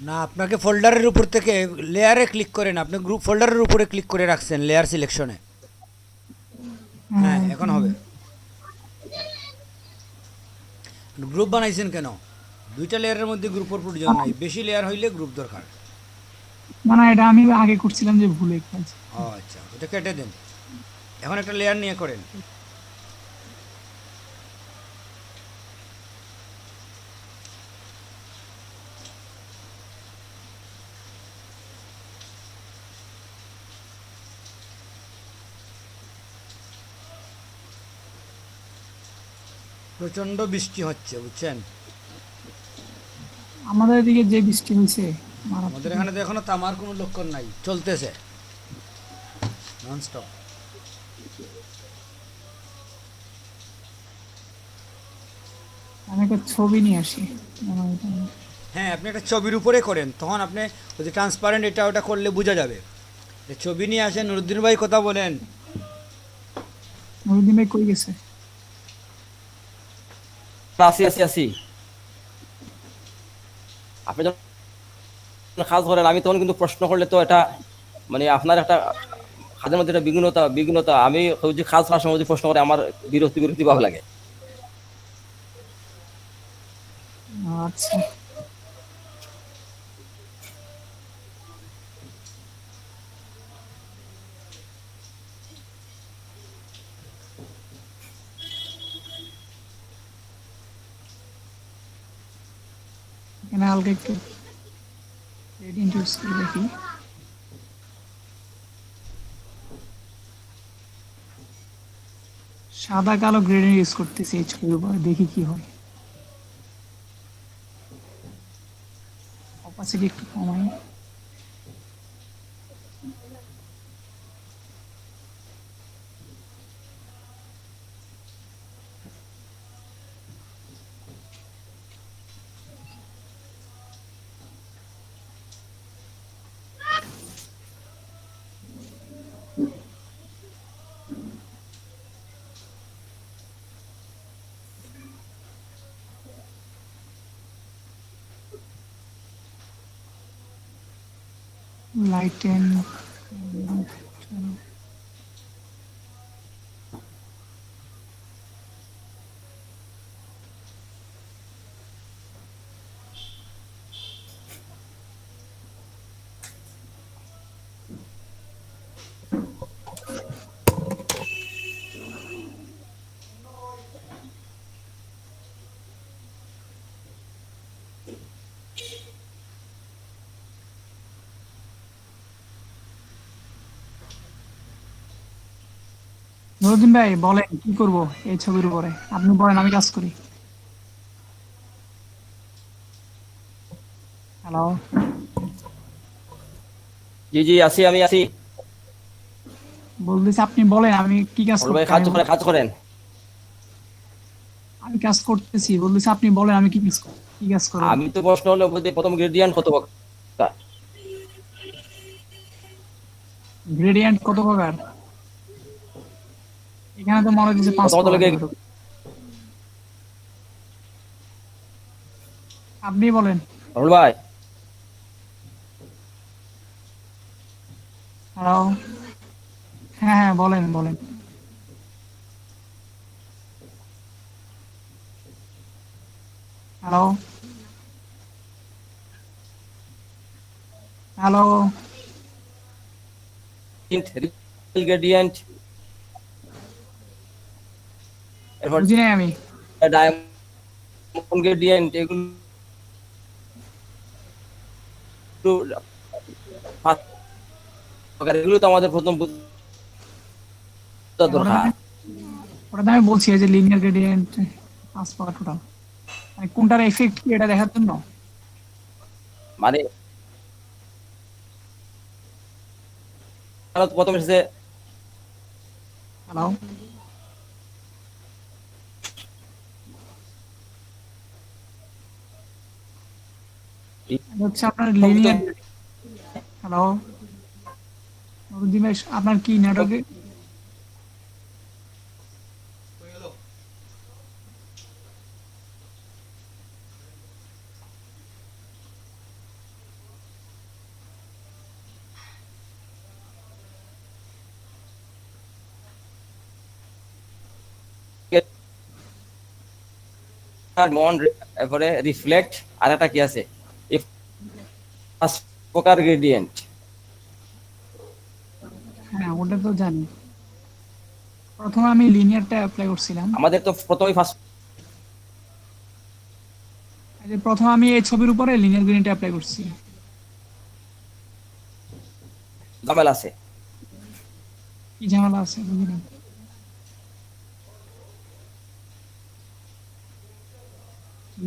না, আপনাকে ফোল্ডারের উপর থেকে লেয়ারে ক্লিক করেন, আপনি গ্রুপ ফোল্ডারের উপরে ক্লিক করে রাখছেন লেয়ার সিলেকশনে। হ্যাঁ, হ্যাঁ, এখন হবে। গ্রুপ বানাইছেন কেন? দুইটা লেয়ারের মধ্যে গ্রুপের প্রয়োজন নাই, বেশি লেয়ার হইলে গ্রুপ দরকার। মানে এটা আমি আগে করছিলাম যে ভুলে ফেলছি। ও আচ্ছা, ওটা কেটে দেন। এখন একটা লেয়ার নিয়ে করেন। প্রচণ্ড বৃষ্টি হচ্ছে, বুঝছেন? আমাদের এদিকে যে বৃষ্টি হয়েছে আমাদের মারাত্মক। এখানে তো এখনো থামার কোনো লক্ষণ নাই, চলতেছে ননস্টপ। আমি একটা ছবি নিয়ে আসি। মনে হয় এটা- হ্যাঁ, আপনি একটা ছবির উপরে করেন, তখন আপনি ওই যে ট্রান্সপারেন্ট এটা ওটা করলে বোঝা যাবে। যে ছবি নিয়ে আসেন, নুরুদ্দিন ভাই কথা বলেন। নবীন ভাই কই গেছে? আছি আছি আছি। আপনি যখন কাজ করেন আমি তখন কিন্তু প্রশ্ন করলে তো এটা মানে আপনার একটা কাজের মধ্যে একটা বিঘ্নতা আমি যদি কাজ করার সময় যদি প্রশ্ন করে আমার বিরক্তি বিরক্তি ভাব লাগে। আচ্ছা, এখানে হালকা একটু গ্রেডিয়েন্ট ইউজ করে দেখি। সাদা কালো গ্রেডিয়েন্ট ইউজ করতেছি এই ছবির উপরে, দেখি কি হয়। অপাসিটি একটু কমাই। লাইটেন নুরুদ্দিন ভাই বলেন কি করব এই ছবির উপরে, আপনি বলেন আমি কাজ করি। হ্যালো, জি জি আছি আমি আছি। বলতেছি আপনি বলেন আমি কি কাজ অরুণ ভাই করতে আমি কাজ করেন। আমি কাজ করতেছি, বলতেছি আপনি বলেন আমি কি কাজ করেন। আমি তো প্রশ্ন হলো বলতে প্রথম গ্রেডিয়েন্ট কত প্রকার? গ্রেডিয়েন্ট কত প্রকার? এখানে তো মনে হচ্ছে পাঁচ প্রথমত প্রকার লেগে এরকম। আপনি বলেন। অরুণ ভাই হ্যালো, হ্যাঁ হ্যাঁ বলেন বলেন। হ্যালো, হ্যালো, গ্রেডিয়েন্ট এরপর বুঝি নাই আমি। ডায়মন্ড গ্রেডিয়েন্ট এগুলো পাঁচ প্রকার, এগুলো তো আমাদের প্রথম বুঝতে হ্যাঁ, দরকার। ওটা তো আমি বলছি এই যে লিনিয়ার গ্রেডিয়েন্ট পাঁচ প্রকার টোটাল, মানে কোনটার এফেক্ট কি এটা দেখার জন্য। মানে প্রথম এসেছে হ্যালো, এটা হচ্ছে আপনার লিনিয়ার। হ্যালো, নুরুদ্দিন ভাই আপনার কি নেটওয়ার্কে? নন, এরপরে রিফ্লেক্ট, আর একটা কি আছে, এই পাঁচ প্রকার গ্রেডিয়েন্ট। হ্যাঁ ওটা তো জানি। প্রথমে আমি লিনিয়ারটা অ্যাপ্লাই করছিলাম। আমাদের তো প্রথমেই ফার্স্ট এই যে প্রথমে আমি এই ছবির উপরে লিনিয়ার গ্রেডিয়েন্টটা অ্যাপ্লাই করছি। ঝামেলা আছে। কি ঝামেলা আছে বুঝলাম।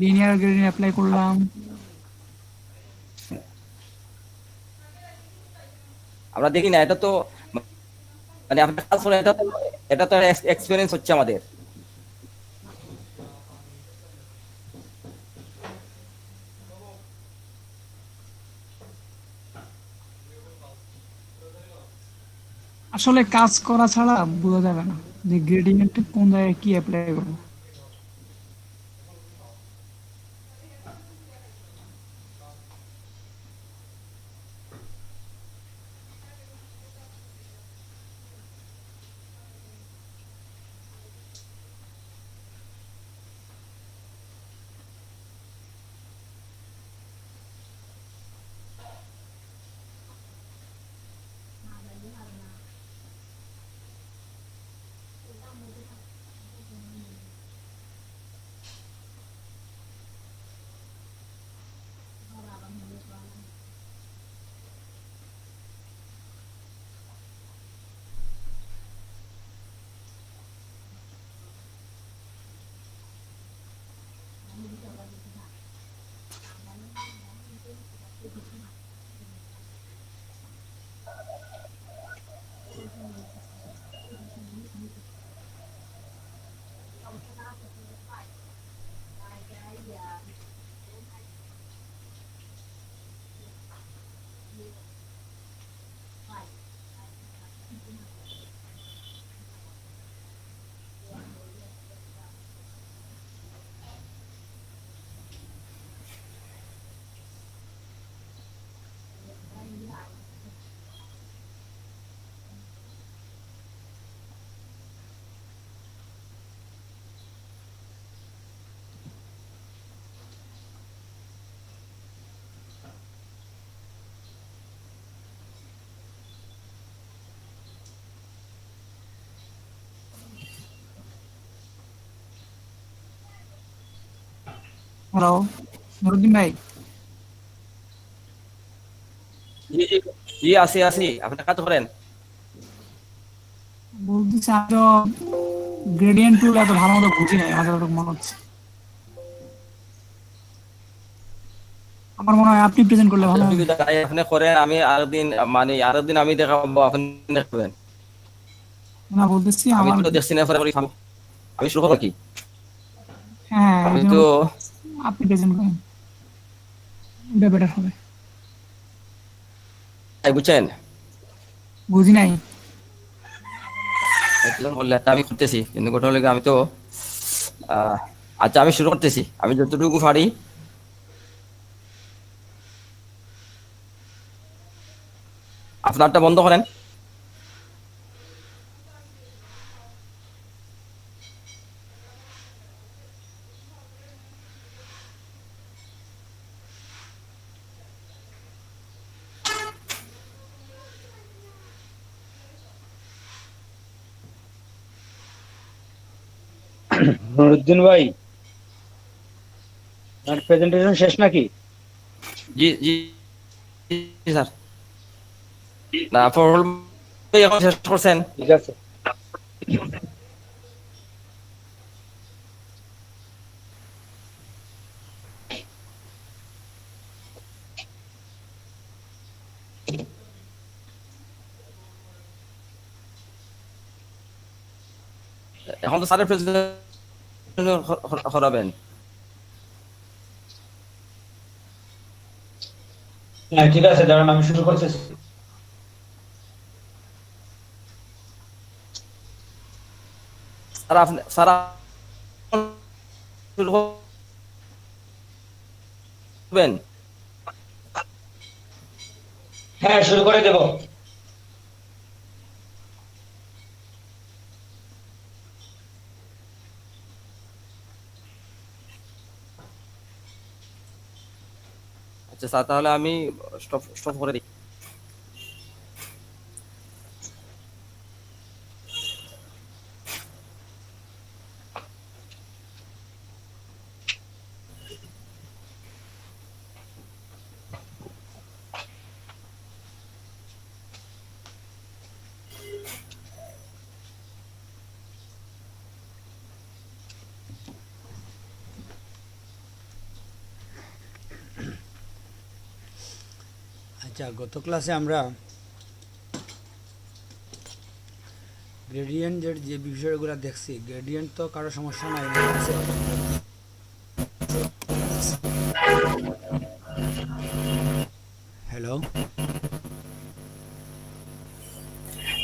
লিনিয়ার গ্রেডিয়েন্ট অ্যাপ্লাই করলাম। আমরা দেখি না, এটা তো মানে আপনার কাজ করে, এটা তো এক্সপিরিয়েন্স হচ্ছে আমাদের। আসলে কাজ করা ছাড়া বোঝা যাবে না যে গ্রেডিয়েন্ট কোন জায়গায় কি অ্যাপ্লাই করবো। হ্যালো নুরুদ্দিন ভাই, জি জি জি, আসি আসি, আপনার কাজ করেন। বলতেছি আমি তো গ্রেডিয়েন্ট টুল এত ভালো মতো বুঝি নাই, আমার যতটুকু মনে হচ্ছে। আমার মনে হয় আপনি প্রেজেন্ট করলে ভালো হবে। তাই আপনি করেন, আমি আরেকদিন, মানে আরেকদিন আমি দেখাবো, আপনি দেখবেন। না বলতেছি আমি আমার। তো দেখছি না, পরে আমি শুরু করবো কি? হ্যাঁ এই আমি জন্য তো আপনি প্রেজেন্ট করেন, এটা বেটার হবে। তাই বুঝছেন, বুঝি নাই। একজন বললে একটা আমি করতেছি, কিন্তু ঘটনা হলো গিয়ে আমি তো আহ, আচ্ছা আমি শুরু করতেছি, আমি যতটুকু পারি। আপনারটা বন্ধ করেন। নুরুদ্দিন ভাই, আপনার প্রেজেন্টেশন শেষ নাকি? জি জি জি, স্যার। না ফরল এখন শেষ করছেন? ঠিক আছে। এখন তো স্যারের প্রেজেন্টেশন করাবেন। হ্যাঁ ঠিক আছে, দাঁড়ান আমি শুরু করতেছি। স্যার আপনি স্যার শুরু করবেন? হ্যাঁ শুরু করে দেব। আচ্ছা স্যার, তাহলে আমি স্টপ স্টপ করে দিই। আচ্ছা, গত ক্লাসে আমরা গ্রেডিয়েন্টের যে বিষয়গুলো দেখছি, গ্রেডিয়েন্ট তো কারো সমস্যা নাই, মনে আছে? হ্যালো,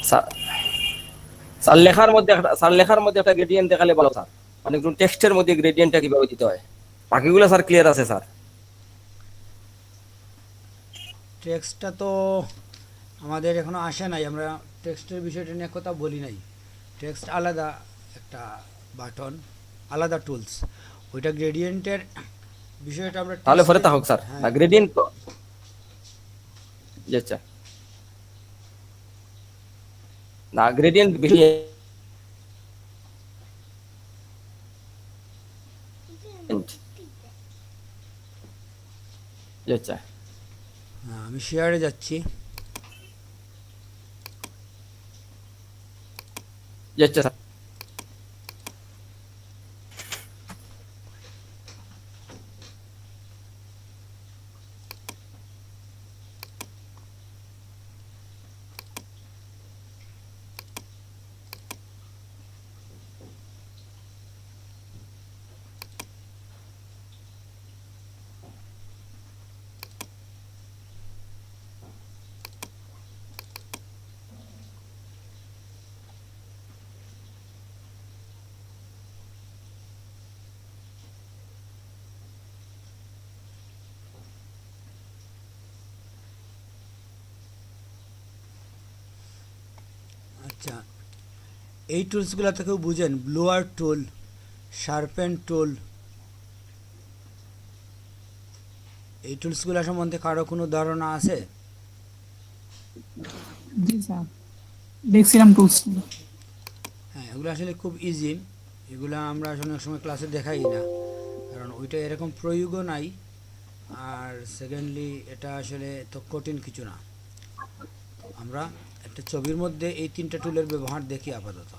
স্যার স্যার লেখার মধ্যে একটা গ্রেডিয়েন্ট দেখালে ভালো স্যার, মানে একটু টেক্সটের মধ্যে গ্রেডিয়েন্টটা কিভাবে দিতে হয়, বাকিগুলো স্যার ক্লিয়ার আছে স্যার। টেক্সটটা তো আমাদের এখনো আসে নাই, আমরা টেক্সটের বিষয়টা নিয়ে কথা বলি নাই। টেক্সট আলাদা একটা বাটন, আলাদা টুলস, ওইটা গ্রেডিয়েন্টের বিষয়টা আমরা তাহলে পরে টেক্সটে, তা হোক স্যার, হ্যাঁ না গ্রেডিয়েন্ট তো জি আচ্ছা, না গ্রেডিয়েন্ট বেশি জি আচ্ছা হ্যাঁ, আমি শেয়ারে যাচ্ছি। জি আচ্ছা স্যার। আচ্ছা, এই টুলসগুলো তো কেউ বুঝেন? ব্লোয়ার টুল, শার্পেন টুল, এই টুলসগুলো সম্বন্ধে কারো কোনো ধারণা আছে? জি স্যার, দেখছিলাম টুলস। হ্যাঁ, এগুলো আসলে খুব ইজি, এগুলো আমরা আসলে অনেক সময় ক্লাসে দেখাই না, কারণ ওইটা এরকম প্রয়োগও নাই, আর সেকেন্ডলি এটা আসলে তো কঠিন কিছু না। আমরা একটা ছবির মধ্যে এই তিনটা টুলের ব্যবহার দেখি আপাতত।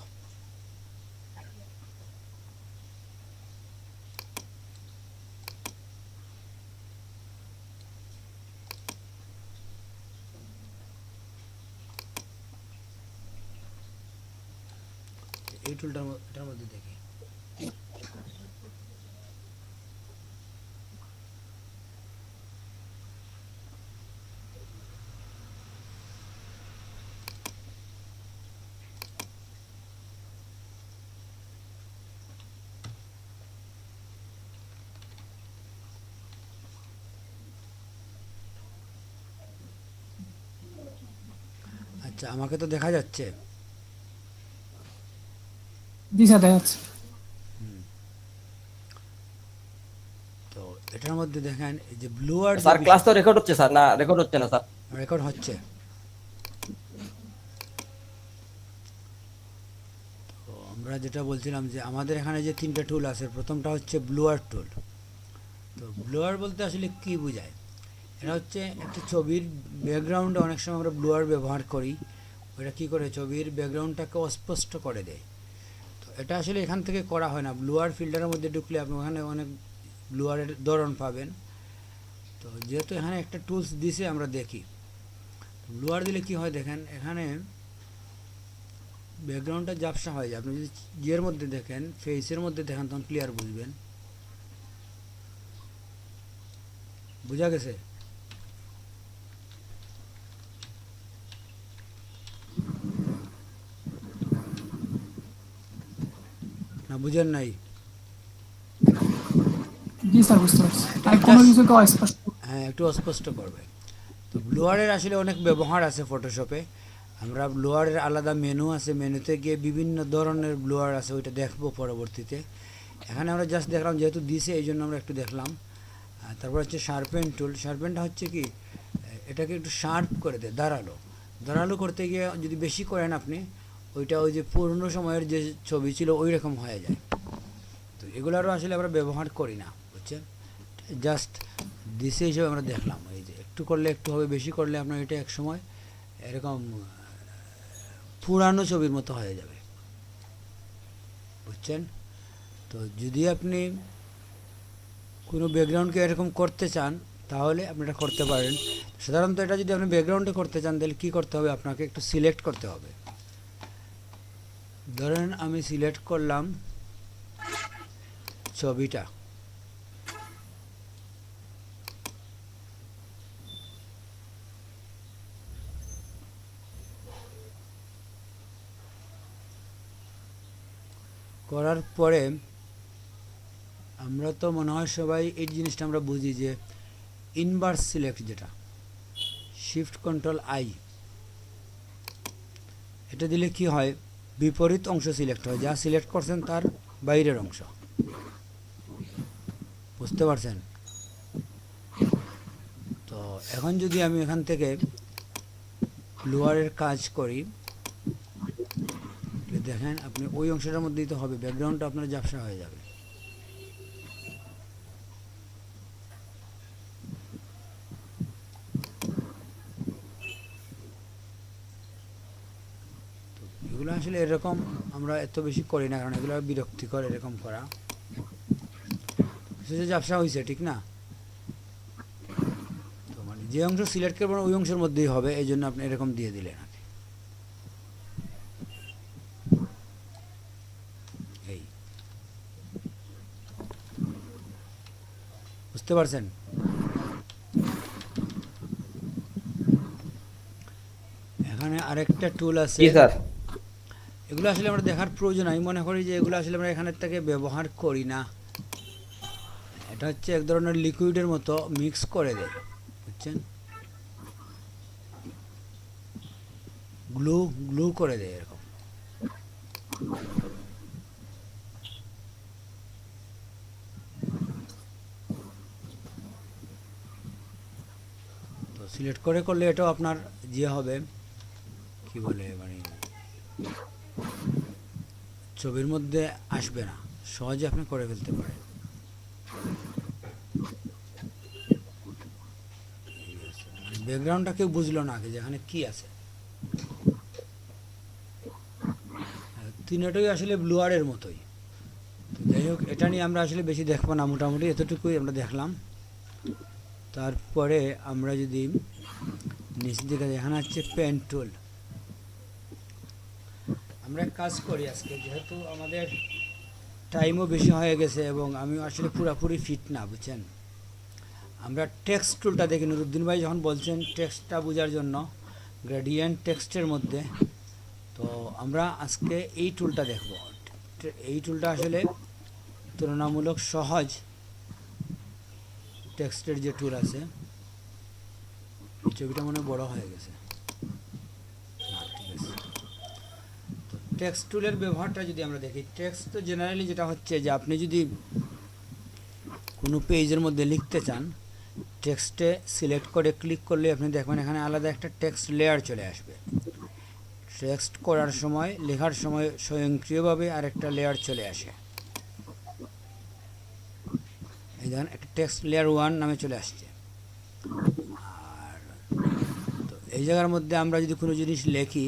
এই টুলটার এটার মধ্যে দেখি। আচ্ছা, আমাকে তো দেখা যাচ্ছে। জি স্যার, দেখা যাচ্ছে। তো এটার মধ্যে দেখেন এই যে ব্লুয়ার যে স্যার ক্লাস তো রেকর্ড হচ্ছে স্যার, না রেকর্ড হচ্ছে না স্যার? রেকর্ড হচ্ছে। তো আমরা যেটা বলছিলাম যে আমাদের এখানে যে তিনটা টুল আছে, প্রথমটা হচ্ছে ব্লুয়ার টুল। তো ব্লোয়ার বলতে আসলে কি বোঝায়? এটা হচ্ছে একটা ছবির ব্যাকগ্রাউন্ডে অনেক সময় আমরা ব্লোয়ার ব্যবহার করি, ওটা কি করে ছবির ব্যাকগ্রাউন্ডটাকে অস্পষ্ট করে দেয়। তো এটা আসলে এখান থেকে করা হয় না, ব্লোয়ার ফিল্টারের মধ্যে ঢুকলে আপনি ওখানে অনেক ব্লোয়ারের ধরন পাবেন। তো যেহেতু এখানে একটা টুলস দিছে, আমরা দেখি ব্লোয়ার দিলে কি হয়। দেখেন এখানে ব্যাকগ্রাউন্ডটা ঝাপসা হয়ে যায়, আপনি যদি ইয়ের মধ্যে দেখেন, ফেসের মধ্যে দেখেন, তখন ক্লিয়ার বুঝবেন। বোঝা গেছে? না বুঝেন নাই? জি স্যার, বুঝতে পারছি। আর কোনো কিছুকে অস্পষ্ট। হ্যাঁ, একটু অস্পষ্ট করবে। তো ব্লোয়ারের আসলে অনেক ব্যবহার আছে ফটোশপে। আমরা ব্লোয়ারের আলাদা মেনু আছে, মেনুতে গিয়ে বিভিন্ন ধরনের ব্লোয়ার আছে, ওইটা দেখবো পরবর্তীতে। এখানে আমরা জাস্ট দেখলাম, যেহেতু দিছে এই জন্য আমরা একটু দেখলাম। তারপর হচ্ছে শার্পেন টুল। শার্পেনটা হচ্ছে কি, এটাকে একটু শার্প করে দেয়, ধারালো। ধারালো করতে গিয়ে যদি বেশি করেন আপনি, ওইটা ওই যে পুরনো সময়ের যে ছবি ছিল ওই রকম হয়ে যায়। তো এগুলোরও আসলে আমরা ব্যবহার করি না, বুঝছেন। জাস্ট দিশে হিসেবে আমরা দেখলাম, এই যে একটু করলে একটু হবে, বেশি করলে আপনার এটা এক সময় এরকম পুরানো ছবির মতো হয়ে যাবে, বুঝছেন। তো যদি আপনি কোনো ব্যাকগ্রাউন্ডকে এরকম করতে চান তাহলে আপনি এটা করতে পারেন। সাধারণত এটা যদি আপনি ব্যাকগ্রাউন্ডে করতে চান তাহলে কী করতে হবে, আপনাকে একটু সিলেক্ট করতে হবে। ধরেন আমি সিলেক্ট করলাম ছবিটা, করার পরে আমরা তো মনে হয় সবাই এই জিনিসটা আমরা বুঝি যে ইনভার্স সিলেক্ট, যেটা শিফট কন্ট্রোল আই, এটা দিলে কি হয়, বিপরীত অংশ সিলেক্ট হয়, যা সিলেক্ট করছেন তার বাইরের অংশ, বুঝতে পারছেন। তো এখন যদি আমি এখান থেকে লোয়ারের কাজ করি, দেখেন আপনি ওই অংশটার মধ্যেই তো হবে, ব্যাকগ্রাউন্ডটা আপনার ঝাপসা হয়ে যাবে। এগুলো আসলে এরকম আমরা এত বেশি করি না, কারণ এগুলো বিরক্তিকর এরকম করা। সেটা ঝাপসা হয়েছে, ঠিক না। তো মানে যে অংশ সিলেক্ট করবেন ওই অংশের মধ্যেই হবে, এই জন্য আপনি এরকম দিয়ে দিলেন। এই বুঝতে পারছেন। এখানে আরেকটা টুল আছে, জি স্যার। এগুলো আসলে আমরা দেখার প্রয়োজন, আমি মনে করি যে এগুলো আসলে আমরা এখানের থেকে ব্যবহার করি না। এটা হচ্ছে এক ধরনের লিকুইডের মতো মিক্স করে দেয়, বুঝছেন, গ্লু গ্লু করে দেয় এরকম। তো সিলেক্ট করে করলে এটাও আপনার যে হবে কি বলে, মানে ছবির মধ্যে আসবে না, সহজে আপনি করে ফেলতে পারেন। ব্যাকগ্রাউন্ডটা কেউ বুঝলো না যে এখানে কি আছে। তিনটাই আসলে ব্লুয়ারের মতোই। তো যাই হোক, এটা নিয়ে আমরা আসলে বেশি দেখবো না, মোটামুটি এতটুকুই আমরা দেখলাম। তারপরে আমরা যদি নিচের দিকে, এখানে হচ্ছে পেন টুল। আমরা এক কাজ করি আজকে, যেহেতু আমাদের টাইমও বেশি হয়ে গেছে এবং আমি আসলে পুরোপুরি ফিট না, বুঝছেন। আমরা টেক্সট টুলটা দেখি, নুরুদ্দিন ভাই যখন বলছেন টেক্সটটা বোঝার জন্য, গ্রেডিয়েন্ট টেক্সটের মধ্যে, তো আমরা আজকে এই টুলটা দেখব। এই টুলটা আসলে তুলনামূলক সহজ, টেক্সটের যে টুল আছে। এই ছবিটা মনে বড় হয়ে গেছে, ঠিক আছে। তো টেক্সট টুলের ব্যবহারটা যদি আমরা দেখি, টেক্সট তো জেনারেলি যেটা হচ্ছে যে আপনি যদি কোনো পেজের মধ্যে লিখতে চান, টেক্সটে সিলেক্ট করে ক্লিক করলে আপনি দেখবেন এখানে আলাদা একটা টেক্সট লেয়ার চলে আসবে। টেক্সট করার সময়, লেখার সময় স্বয়ংক্রিয়ভাবে আরেকটা লেয়ার চলে আসে। এই ধরেন একটা টেক্সট লেয়ার 1 নামে চলে আসছে। আর তো এই জায়গার মধ্যে আমরা যদি কোনো জিনিস লিখি,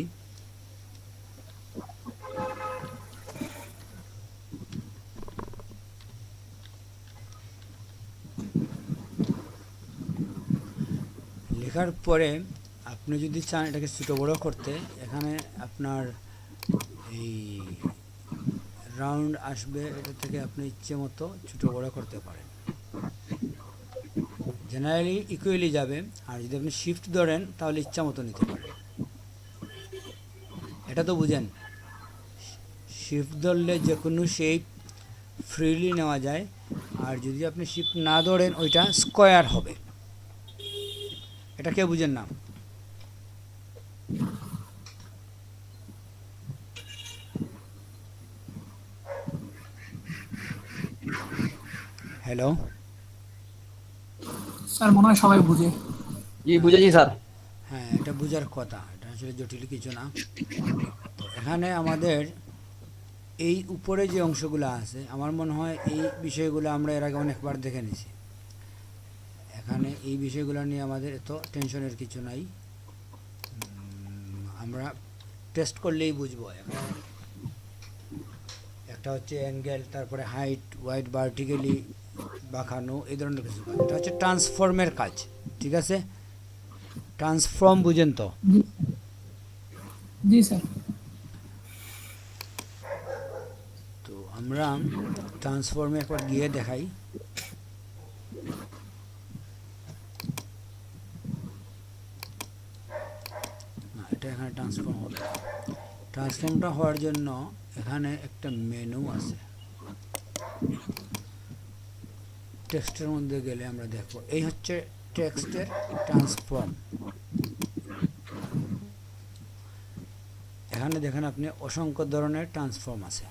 লেখার পরে আপনি যদি চান এটাকে ছোটো বড়ো করতে, এখানে আপনার এই রাউন্ড আসবে, এটা থেকে আপনি ইচ্ছে মতো ছোটো বড়ো করতে পারেন। জেনারেলি ইকুয়ালি যাবে, আর যদি আপনি শিফট ধরেন তাহলে ইচ্ছা মতো নিতে পারেন। এটা তো বুঝেন, শিফট ধরলে যে কোনো শেপ ফ্রিলি নেওয়া যায়, আর যদি আপনি শিফট না ধরেন ওইটা স্কোয়ার হবে। এটা কেউ বুঝেন না। হ্যালো। স্যার মনে হয় সবাই বুঝে। জি বুঝেছি স্যার। হ্যাঁ, এটা বোঝার কথা, এটা আসলে জটিল কিছু না। তো এখানে আমাদের এই উপরে যে অংশগুলো আছে, আমার মনে হয় এই বিষয়গুলো আমরা এর আগে অনেকবার দেখে নিছি। এখানে এই বিষয়গুলো নিয়ে আমাদের এত টেনশনের কিছু নাই। আমরা টেস্ট করলেই বুঝবো। এখানে একটা হচ্ছে অ্যাঙ্গেল, তারপরে হাইট, ওয়াইড, ভার্টিক্যালি বাঁকানো, এই ধরনের কিছু কাজ। এটা হচ্ছে ট্রান্সফর্মের কাজ, ঠিক আছে? ট্রান্সফর্ম বুঝেন তো? জি জি স্যার। তো আমরা ট্রান্সফর্মে একবার গিয়ে দেখাই। না, এটা এখানে ট্রান্সফর্ম হবে না। ট্রান্সফর্মটা হওয়ার জন্য এখানে একটা মেনু আছে। টেক্সটের মধ্যে গেলে আমরা দেখব, এই হচ্ছে টেক্সটের ট্রান্সফর্ম। এখানে দেখেন আপনি অসংখ্য ধরনের ট্রান্সফর্ম আছে।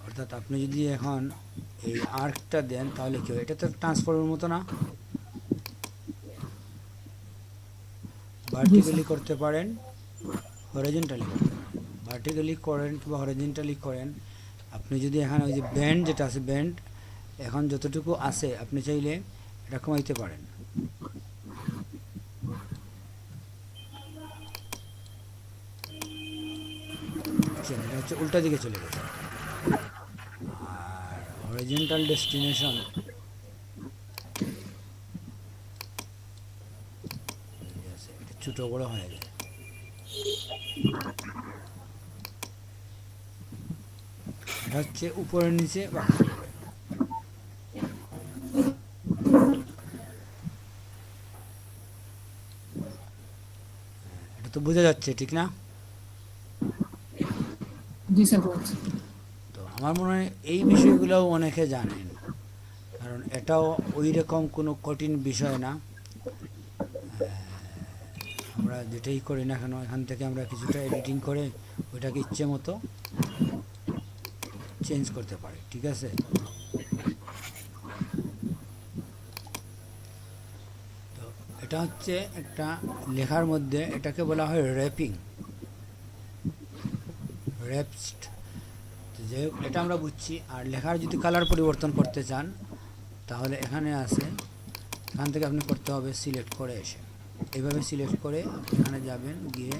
অর্থাৎ আপনি যদি এখন এই আর্কটা দেন তাহলে কি হয়? এটা তো ট্রান্সফর্মের মতো না? ভার্টিক্যালি করতে পারেন, হরিজন্টালি করতে পারেন। ভার্টিক্যালি করেন কিংবা হরিজন্টালি করেন। আপনি যদি এখানে ওই যে ব্যান্ড যেটা আছে, ব্যান্ড এখন যতটুকু আছে আপনি চাইলে এটা কমাইতে পারেন। এটা হচ্ছে উল্টা দিকে চলে গেছে। আর হরিজন্টাল ডেস্টিনেশন এটা ছোটো বড়ো হয়ে যায়। এটা হচ্ছে উপরে নিচে বাঁকা করবে। এটা তো বোঝা যাচ্ছে, ঠিক না? জি স্যার বলছি। তো আমার মনে হয় এই বিষয়গুলোও অনেকে জানেন, কারণ এটাও ওই রকম কোনো কঠিন বিষয় না। আমরা যেটাই করি না কেন, এখান থেকে আমরা কিছুটা এডিটিং করে ওইটাকে ইচ্ছে মতো চেঞ্জ করতে পারি, ঠিক আছে? তো এটা হচ্ছে একটা লেখার মধ্যে, এটাকে বলা হয় র্যাপিং, র্যাপসড। তো যাই হোক, এটা আমরা বুঝছি। আর লেখার যদি কালার পরিবর্তন করতে চান তাহলে এখানে আছে, এখান থেকে আপনি করতে হবে সিলেক্ট করে এসে, এইভাবে সিলেক্ট করে আপনি এখানে যাবেন, গিয়ে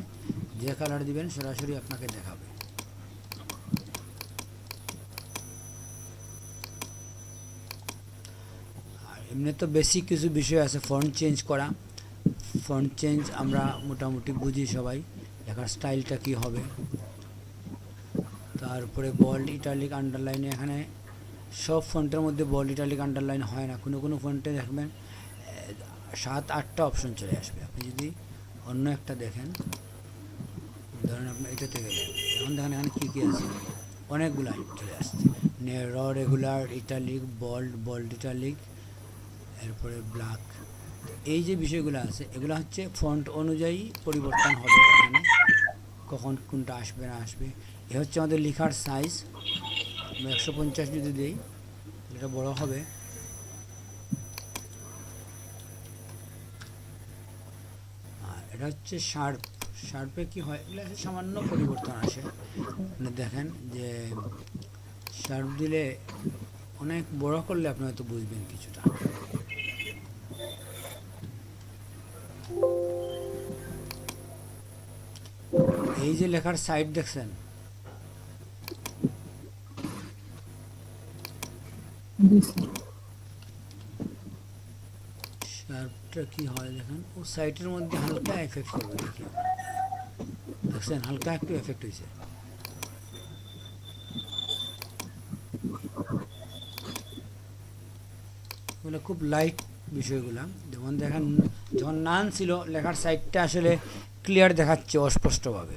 যে কালার দিবেন সরাসরি আপনাকে দেখাবে। আর এমনি তো বেসিক কিছু বিষয় আছে, ফন্ট চেঞ্জ করা। ফন্ট চেঞ্জ আমরা মোটামুটি বুঝি সবাই, লেখার স্টাইলটা কী হবে। তারপরে বোল্ড, ইটালিক, আন্ডারলাইনে, এখানে সব ফন্টের মধ্যে বোল্ড, ইটালিক, আন্ডারলাইন হয় না। কোনো কোনো ফন্টে দেখবেন 7-8টা অপশন চলে আসবে। আপনি যদি অন্য একটা দেখেন, ধরেন আপনি এটাতে গেলেন, এখন দেখেন এখানে কী কী আছে, অনেকগুলো চলে আসছে। র, regular, italic, bold, bold italic, এরপরে ব্ল্যাক। এই যে বিষয়গুলো আছে এগুলো হচ্ছে ফন্ট অনুযায়ী পরিবর্তন হবে এখানে, কখন কোনটা আসবে না আসবে। এ হচ্ছে আমাদের লেখার সাইজ। আমরা 150 যদি দিই এটা বড় হবে। আর এটা হচ্ছে শার্প। শার্পে কি হয়, এগুলো সামান্য পরিবর্তন আসে। মানে দেখেন যে শার্প দিলে অনেক বড় করলে আপনি হয়তো বুঝবেন কিছুটা। এই যে লেখার সাইড দেখছেন, জি স্যার। শার্পটা কি হয় দেখেন, ও সাইডের মধ্যে হালকা এফেক্ট করবে, দেখি দেখছেন হালকা একটু এফেক্ট হয়েছে। এগুলো খুব লাইট বিষয়গুলো। যেমন দেখেন যখন নান ছিল লেখার সাইডটা আসলে ক্লিয়ার দেখাচ্ছে অস্পষ্টভাবে।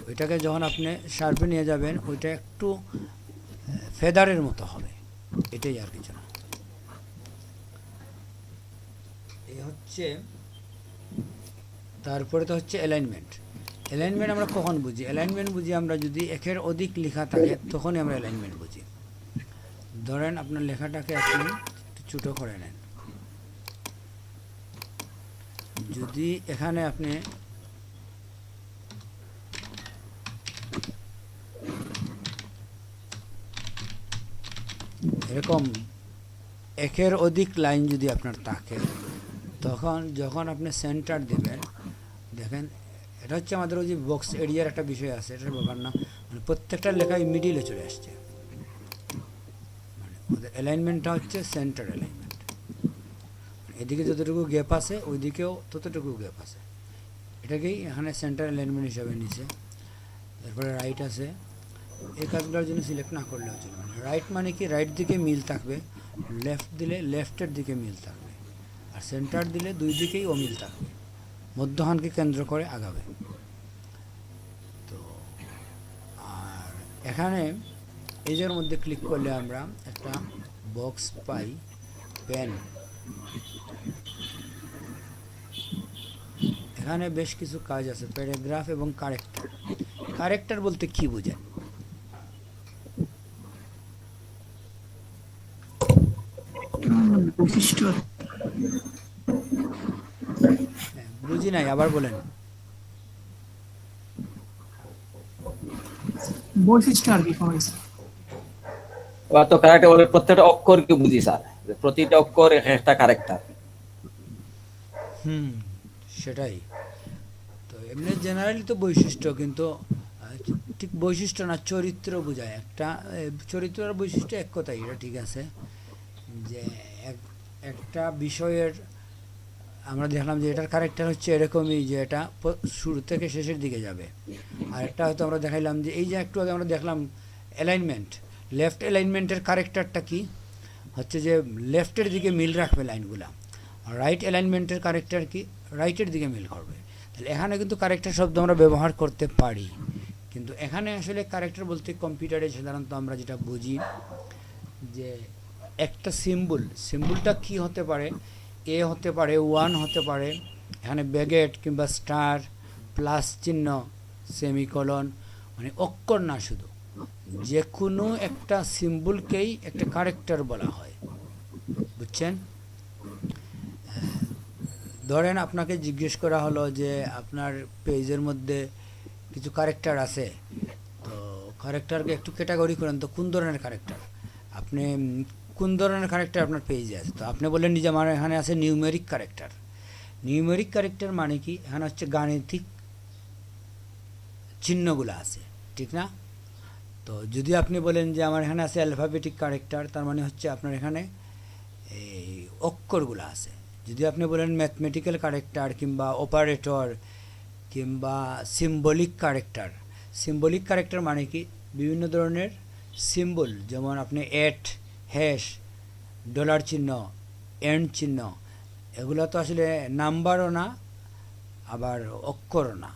ওইটাকে যখন আপনি শার্পে নিয়ে যাবেন ওইটা একটু ফেদারের মতো হবে, এটাই আর কিছু না। এই হচ্ছে, তারপরে তো হচ্ছে অ্যালাইনমেন্ট। অ্যালাইনমেন্ট আমরা কখন বুঝি? অ্যালাইনমেন্ট বুঝি আমরা যদি একের অধিক লেখা থাকে, তখনই আমরা অ্যালাইনমেন্ট বুঝি। ধরেন আপনার লেখাটাকে আপনি একটু ছোটো করে নেন। যদি এখানে আপনি এরকম একের অধিক লাইন যদি আপনার থাকে, তখন যখন আপনি সেন্টার দেবেন, দেখেন এটা হচ্ছে আমাদের ওই যে বক্স এরিয়ার একটা বিষয় আছে, এটার ব্যাপার না, মানে প্রত্যেকটা লেখায় মিডিলে চলে আসছে, মানে ওদের অ্যালাইনমেন্টটা হচ্ছে সেন্টার অ্যালাইনমেন্ট। এদিকে যতটুকু গ্যাপ আছে ওইদিকেও ততটুকু গ্যাপ আছে, এটাকেই এখানে সেন্টার অ্যালাইনমেন্ট হিসাবে নিছে। তারপরে রাইট আছে, এই কাজগুলোর জন্য সিলেক্ট না করলেও চলে। মানে রাইট মানে কি, রাইট দিকে মিল থাকবে, লেফট দিলে লেফটের দিকে মিল থাকবে, আর সেন্টার দিলে দুই দিকেই অমিল থাকবে, মধ্যখানকে কেন্দ্র করে আগাবে। তো আর এখানে এই জায়গার মধ্যে ক্লিক করলে আমরা একটা বক্স পাই, পেন। এখানে বেশ কিছু কাজ আছে, প্যারাগ্রাফ এবং কারেক্টার। কারেক্টার বলতে কি বোঝায়? বৈশিষ্ট্য। বুঝি নাই, আবার বলেন। বৈশিষ্ট্য আর কি হয়েছে। তো ক্যারেক্টার বলে প্রত্যেকটা অক্ষরকে বুঝি স্যার, যে প্রতিটা অক্ষর একটা ক্যারেক্টার। সেটাই তো। এমনি জেনারেলি তো বৈশিষ্ট্য, কিন্তু ঠিক বৈশিষ্ট্য না, চরিত্র বোঝায়। একটা চরিত্র আর বৈশিষ্ট্য এক কথাই, এটা ঠিক আছে। যে একটা বিষয়ের আমরা দেখলাম যে এটার ক্যারেক্টার হচ্ছে এরকমই, যে এটা শুরু থেকে শেষের দিকে যাবে। আর একটা হয়তো আমরা দেখাইলাম যে এই যে একটু আগে আমরা দেখলাম অ্যালাইনমেন্ট, লেফট অ্যালাইনমেন্টের ক্যারেক্টারটা কি হচ্ছে, যে লেফটের দিকে মিল রাখবে লাইনগুলা। আর রাইট অ্যালাইনমেন্টের ক্যারেক্টার কি, রাইটের দিকে মিল করবে। তাহলে এখানে কিন্তু ক্যারেক্টার শব্দ আমরা ব্যবহার করতে পারি, কিন্তু এখানে আসলে ক্যারেক্টার বলতে কম্পিউটারে সাধারণত আমরা যেটা বুঝি যে একটা সিম্বলটা কি হতে পারে, এ হতে পারে, 1 হতে পারে, এখানে ব্যাগেট কিংবা স্টার, প্লাস চিহ্ন, সেমিকলন, মানে অক্ষর না, শুধু যে কোনো একটা সিম্বলকেই একটা ক্যারেক্টার বলা হয়, বুঝছেন? ধরেন আপনাকে জিজ্ঞেস করা হলো যে আপনার পেজের মধ্যে কিছু ক্যারেক্টার আছে, তো ক্যারেক্টারকে একটু ক্যাটাগরি করেন, তো কোন ধরনের ক্যারেক্টার আপনি, কোন ধরনের ক্যারেক্টার আপনার পেজে আছে? তো আপনি বললেন যে আমার এখানে আছে নিউমেরিক ক্যারেক্টার। নিউমেরিক ক্যারেক্টার মানে কি, এখানে হচ্ছে গাণিতিক চিহ্নগুলো আছে, ঠিক না? তো যদি আপনি বলেন যে আমার এখানে আছে অ্যালফাবেটিক ক্যারেক্টার, তার মানে হচ্ছে আপনার এখানে এই অক্ষরগুলো আছে। যদি আপনি বলেন ম্যাথমেটিক্যাল ক্যারেক্টার কিংবা অপারেটর কিংবা সিম্বলিক ক্যারেক্টার মানে কি, বিভিন্ন ধরনের সিম্বল, যেমন আপনি এট, হ্যাশ, ডলার চিহ্ন, এন্ড চিহ্ন, এগুলো তো আসলে নাম্বারও না আবার অক্ষরও না,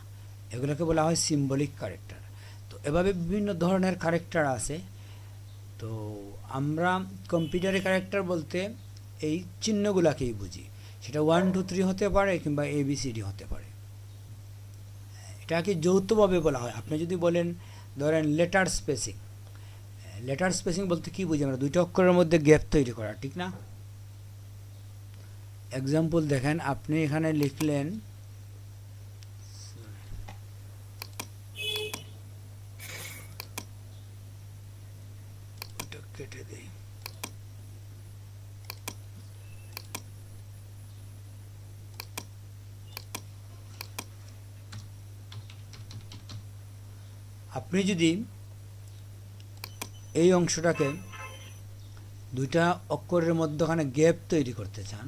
এগুলোকে বলা হয় সিম্বলিক ক্যারেক্টার। তো এভাবে বিভিন্ন ধরনের ক্যারেক্টার আছে। তো আমরা কম্পিউটারে ক্যারেক্টার বলতে এই চিহ্নগুলোকেই বুঝি, সেটা 1 2 3 হতে পারে কিংবা ABCD হতে পারে। এটাকে যৌথভাবে বলা হয়। আপনি যদি বলেন ধরেন লেটার স্পেসিং বলতে কি বুঝি আমরা, দুইটা অক্ষরের মধ্যে গ্যাপ তৈরি করা, ঠিক না? এক্সাম্পল দেখেন, আপনি এখানে লিখলেন কেটে দেই, আপনি যদি এই অংশটাকে দুইটা অক্ষরের মধ্যখানে গ্যাপ তৈরি করতে চান,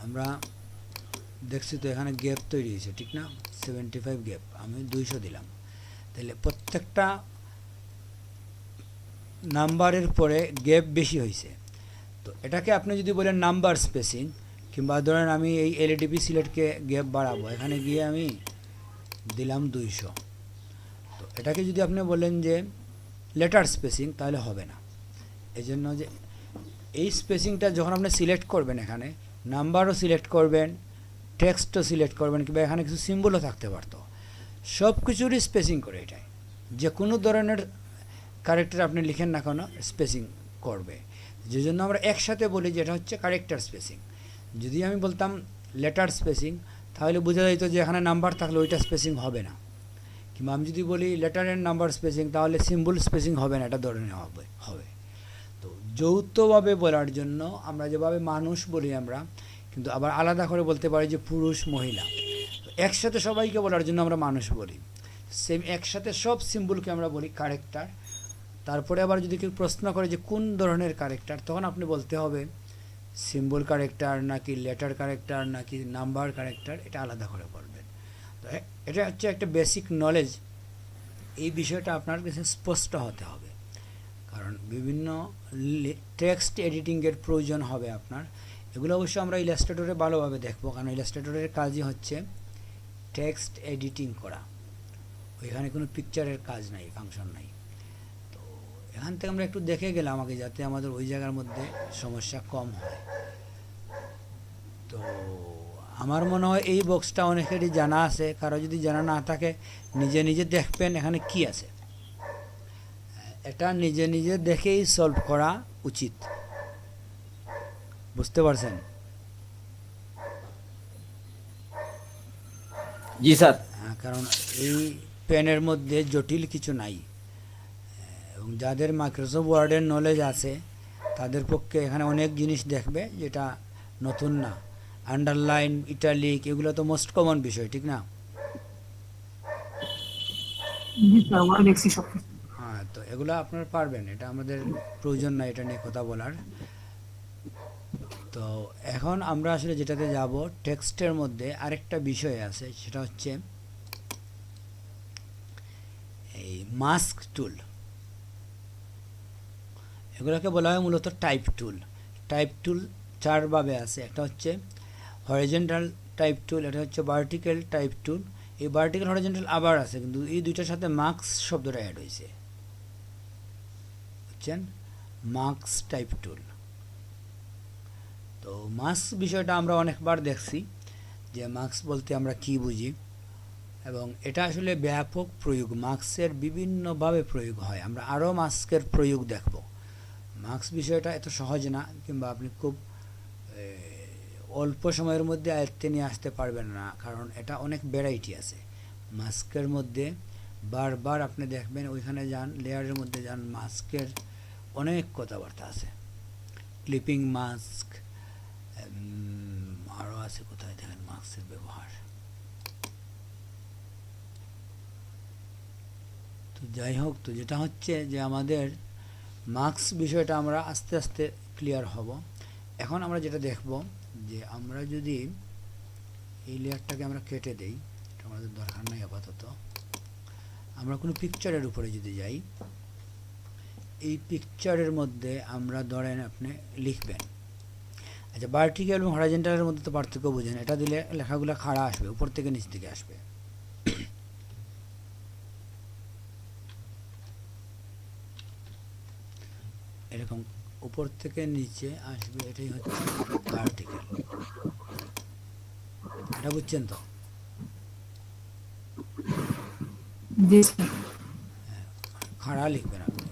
আমরা দেখছি তো এখানে গ্যাপ তৈরি হয়েছে, ঠিক না? 75 গ্যাপ, আমি 200 দিলাম, তাহলে প্রত্যেকটা নাম্বারের পরে গ্যাপ বেশি হয়েছে। তো এটাকে আপনি যদি বলেন নাম্বার স্পেসিং, কিংবা ধরেন আমি এই LADP সিলেটকে গ্যাপ বাড়াবো, এখানে গিয়ে আমি দিলাম 200। তো এটাকে যদি আপনি বলেন যে লেটার স্পেসিং, তাহলে হবে না। এই জন্য যে এই স্পেসিংটা যখন আপনি সিলেক্ট করবেন, এখানে নাম্বারও সিলেক্ট করবেন, টেক্সটও সিলেক্ট করবেন, কিংবা এখানে কিছু সিম্বলও থাকতে পারতো, সব কিছুরই স্পেসিং করে এটাই, যে কোনো ধরনের ক্যারেক্টার আপনি লিখেন না কেন স্পেসিং করবে, যে জন্য আমরা একসাথে বলি যেটা হচ্ছে ক্যারেক্টার স্পেসিং। যদি আমি বলতাম লেটার স্পেসিং তাহলে বোঝা যেত যে এখানে নাম্বার থাকলে ওইটা স্পেসিং হবে না, কিংবা আমি যদি বলি লেটার অ্যান্ড নাম্বার স্পেসিং তাহলে সিম্বল স্পেসিং হবে না, এটা ধরে নেওয়া হবে। তো যৌথভাবে বলার জন্য আমরা যেভাবে মানুষ বলি আমরা, কিন্তু আবার আলাদা করে বলতে পারি যে পুরুষ মহিলা। একসাথে সবাইকে বলার জন্য আমরা মানুষ বলি, সেম একসাথে সব সিম্বলকে আমরা বলি ক্যারেক্টার। তারপরে আবার যদি কেউ প্রশ্ন করে যে কোন ধরনের ক্যারেক্টার, তখন আপনি বলতে হবে সিম্বল ক্যারেক্টার নাকি লেটার ক্যারেক্টার নাকি নাম্বার ক্যারেক্টার, এটা আলাদা করে বলবেন। তো এটা হচ্ছে একটা বেসিক নলেজ, এই বিষয়টা আপনার কাছে স্পষ্ট হতে হবে, কারণ বিভিন্ন টেক্সট এডিটিংয়ের প্রয়োজন হবে আপনার। এগুলো অবশ্য আমরা ইলাস্ট্রেটরে ভালোভাবে দেখবো, কারণ ইলাস্ট্রেটরের কাজই হচ্ছে টেক্সট এডিটিং করা, ওইখানে কোনো পিকচারের কাজ নাই, ফাংশন নাই। তো এখান থেকে আমরা একটু দেখে গেলাম আগে, যাতে আমাদের ওই জায়গার মধ্যে সমস্যা কম হয়। তো আমার মনে হয় এই বক্সটা অনেকেরই জানা আছে, কারো যদি জানা না থাকে নিজে নিজে দেখবেন এখানে কি আছে, এটা নিজে নিজে দেখেই সলভ করা উচিত। বুঝতে পারছেন? জি স্যার। কারণ এই পেনের মধ্যে জটিল কিছু নাই, এবং যাদের মাইক্রোসফট ওয়ার্ডের নলেজ আছে তাদের পক্ষে এখানে অনেক জিনিস দেখবে যেটা নতুন না। আন্ডারলাইন, ইটালিক, এগুলো তো মোস্ট কমন বিষয়, ঠিক না? জি স্যার, ওরা দেখছি সব কিছু। হ্যাঁ, তো এগুলো আপনারা পারবেন, এটা আমাদের প্রয়োজন না এটা নিয়ে কথা বলার। তো এখন আমরা আসলে যেটাতে যাব, টেক্সটের মধ্যে আরেকটা বিষয় আছে, সেটা হচ্ছে এই মাস্ক টুল। এগুলোকে বলা হয় মূলত টাইপ টুল। টাইপ টুল চারভাবে আছে, একটা হচ্ছে হরিজন্টাল টাইপ টুল, এটা হচ্ছে ভার্টিক্যাল টাইপ টুল। এই ভার্টিক্যাল হরিজন্টাল আবার আছে, কিন্তু এই দুইটার সাথে মার্কস শব্দটা অ্যাড হয়েছে, বুঝছেন? মার্কস টাইপ টুল। তো মার্কস বিষয়টা আমরা অনেকবার দেখছি, যে মার্কস বলতে আমরা কি বুঝি, এবং এটা আসলে ব্যাপক প্রয়োগ, মার্কসের বিভিন্নভাবে প্রয়োগ হয়। আমরা আরও মার্কসের প্রয়োগ দেখব। মার্কস বিষয়টা এত সহজ না, কিংবা আপনি খুব অল্প সময়ের মধ্যে আয়ত্তে নিয়ে আসতে পারবেন না, কারণ এটা অনেক ভ্যারাইটি আছে মাস্কের মধ্যে। বারবার আপনি দেখবেন, ওইখানে যান, লেয়ারের মধ্যে যান, মাস্কের অনেক কথাবার্তা আছে। ক্লিপিং মাস্ক আরও আছে, কোথায় দেখেন মাস্কের ব্যবহার। তো যাই হোক, তো যেটা হচ্ছে যে আমাদের মার্কস বিষয়টা আমরা আস্তে আস্তে ক্লিয়ার হব। এখন আমরা যেটা দেখব, যে আমরা যদি এই লেয়ারটাকে আমরা কেটে দেই, এটা আমাদের দরকার নাই আপাতত। আমরা কোনো পিকচারের উপরে যদি যাই, এই পিকচারের মধ্যে আমরা ধরেন আপনি লিখবেন, আচ্ছা ভার্টিক্যাল এবং হরাইজন্টালের মধ্যে তো পার্থক্য বোঝেন, এটা দিলে লেখাগুলো খাড়া আসবে, উপর থেকে নিচ দিকে আসবে। এরকম উপর থেকে নিচে আসবে, এটাই হচ্ছে ভার্টিক্যাল। এটা বুঝছেন তো? জি স্যার। খাড়া লিখবেন আপনি।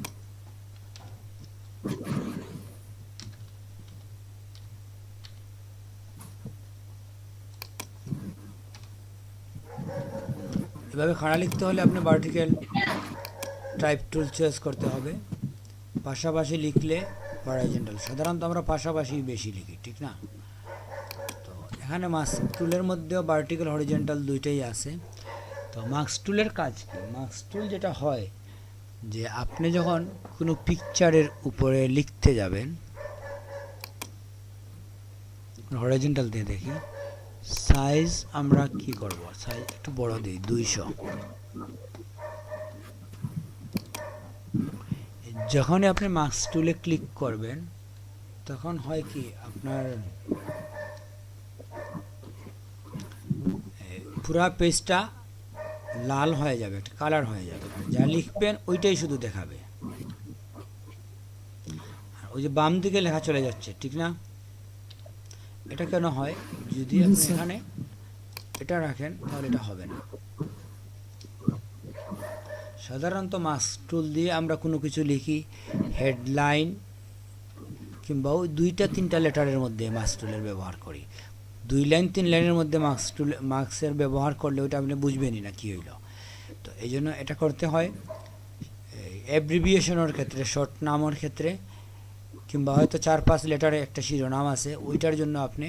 এভাবে খাড়া লিখতে হলে আপনি ভার্টিক্যাল টাইপ টুল চয়েস করতে হবে। পাশাপাশি লিখলে হরাইজন্টাল। সাধারণত আমরা পাশাপাশি বেশি লিখি, ঠিক না? তো এখানে মাস্ক টুলের মধ্যেও ভার্টিক্যাল হরিজন্টাল দুইটাই আছে। তো মাস্ক টুলের কাজ কি? মাস্ক টুল যেটা হয়, যে আপনি যখন কোনো পিকচারের উপরে লিখতে যাবেন, হরিজন্টাল দিয়ে দেখি, সাইজ আমরা কি করব, সাইজ একটু বড় দিই, 200। যখনই আপনি মাস্ক টুলে ক্লিক করবেন, তখন হয় কি, আপনার পুরা পেজটা লাল হয়ে যাবে, একটা কালার হয়ে যাবে, যা লিখবেন ওইটাই শুধু দেখাবে। আর ওই যে বাম দিকে লেখা চলে যাচ্ছে, ঠিক না? এটা কেন হয়? যদি আপনি এখানে এটা রাখেন তাহলে এটা হবে না। সাধারণত মাস্ক টুল দিয়ে আমরা কোনো কিছু লিখি, হেডলাইন কিংবা ওই 2-3টা লেটারের মধ্যে মাস্ক টুলের ব্যবহার করি। 2 লাইন 3 লাইনের মধ্যে মাস্কের ব্যবহার করলে ওইটা আপনি বুঝবেনই না কি হইল। তো এই জন্য এটা করতে হয় অ্যাব্রিভিয়েশনের ক্ষেত্রে, শর্ট নামের ক্ষেত্রে, কিংবা হয়তো 4-5 লেটারে একটা শিরোনাম আছে, ওইটার জন্য আপনি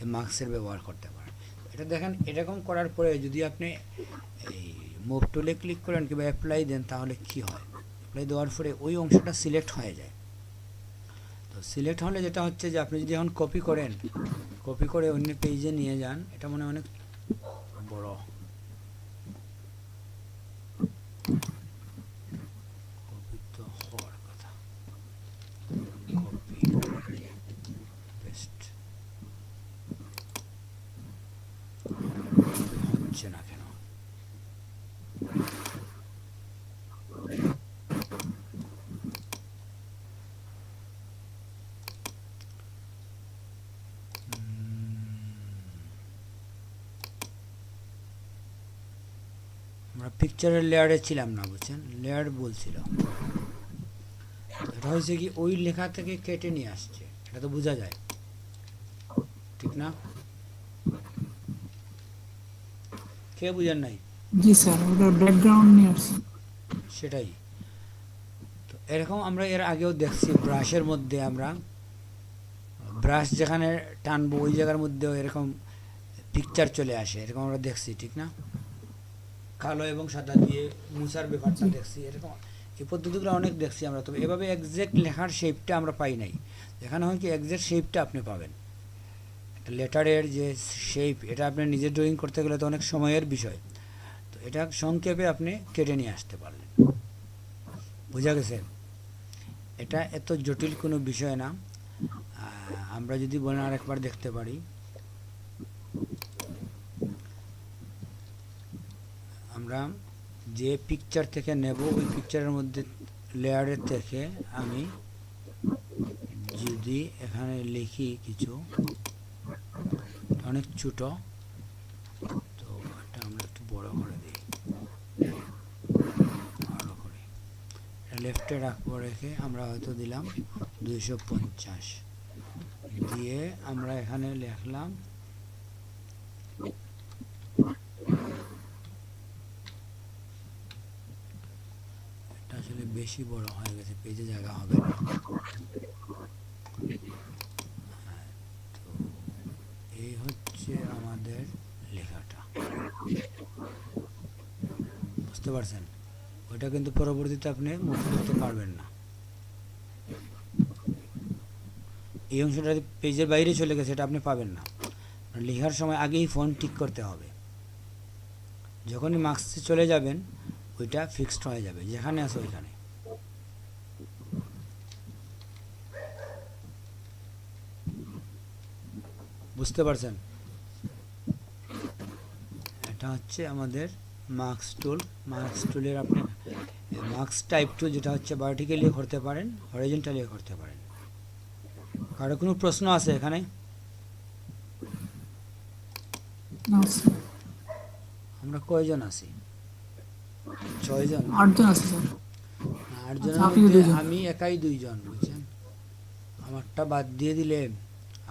এই মাস্কের ব্যবহার করতে পারেন। এটা দেখেন, এরকম করার পরে যদি আপনি এই মুভ টুলে ক্লিক করেন কিংবা অ্যাপ্লাই দেন, তাহলে কি হয়, অ্যাপ্লাই দেওয়ার পরে ওই অংশটা সিলেক্ট হয়ে যায়। তো সিলেক্ট হলে যেটা হচ্ছে যে আপনি যদি এখন কপি করেন, কপি করে অন্য পেজে নিয়ে যান, এটা মনে হয় অনেক বড়, কপি তো হওয়ার কথা, কপি পেস্ট হচ্ছে না কেন? আমরা পিকচারের লেয়ারে ছিলাম না, বুঝছেন, লেয়ার বলছিল। এটা হয়েছে কি, ওই লেখা থেকে কেটে নিয়ে আসছে, এটা তো বোঝা যায়, ঠিক না? কে বুঝেন নাই? জি স্যার, ওটা ব্যাকগ্রাউন্ড নিয়ে আসছি। সেটাই তো। এরকম আমরা এর আগেও দেখছি, ব্রাশের মধ্যে আমরা ব্রাশ যেখানে টানবো ওই জায়গার মধ্যেও এরকম পিকচার চলে আসে, এরকম আমরা দেখছি, ঠিক না? কালো এবং সাদা দিয়ে মুছার ব্যাপারটা দেখছি, এরকম এই পদ্ধতিগুলো অনেক দেখছি আমরা। তবে এভাবে একজ্যাক্ট লেখার শেপটা আমরা পাই নাই। এখানে হয় কি, একজ্যাক্ট শেপটা আপনি পাবেন। একটা লেটারের যে শেপ, এটা আপনি নিজে ড্রয়িং করতে গেলে তো অনেক সময়ের বিষয়। তো এটা সংক্ষেপে আপনি কেটে নিয়ে আসতে পারলেন। বোঝা গেছে? এটা এত জটিল কোনো বিষয় না। আমরা যদি বলেন আরেকবার দেখতে পারি, আমরা যে পিকচার থেকে নেব ওই পিকচারের মধ্যে লেয়ারের থেকে আমি যদি এখানে লিখি কিছু, অনেক ছোট, তো এটা আমরা একটু বড় করে দিই, বড় করে লেফটে রাখবো, রেখে আমরা হয়তো দিলাম 250 দিয়ে আমরা এখানে লিখলাম আসলে বেশি বড় হয়ে গেছে, পেজে জায়গা হবে না। তো এই হচ্ছে আমাদের লেখাটা, বুঝতে পারছেন? ওইটা কিন্তু পরবর্তীতে আপনি মুভ করতে পারবেন না। এই অংশটা যদি পেজের বাইরে চলে গেছে, এটা আপনি পাবেন না। লেখার সময় আগেই ফন্ট ঠিক করতে হবে। যখনই মার্কসে চলে যাবেন, ওইটা ফিক্সড হয়ে যাবে, যেখানে আছে ওইখানে। বুঝতে পারছেন? এটা হচ্ছে আমাদের মার্কস টুল। মার্কস টুলের আপনি মার্কস টাইপ টুল, যেটা হচ্ছে ভার্টিক্যালি করতে পারেন, হরিজন্টালি করতে পারেন। কারো কোনো প্রশ্ন আছে এখানে? না স্যার, আমরা কয়জন আছি? 6 জন, 8 জন আছে স্যার। 8 জনের আচ্ছা, আপনি মধ্যে 2 জন। আমি একাই 2 জন, বুঝছেন? আমারটা বাদ দিয়ে দিলে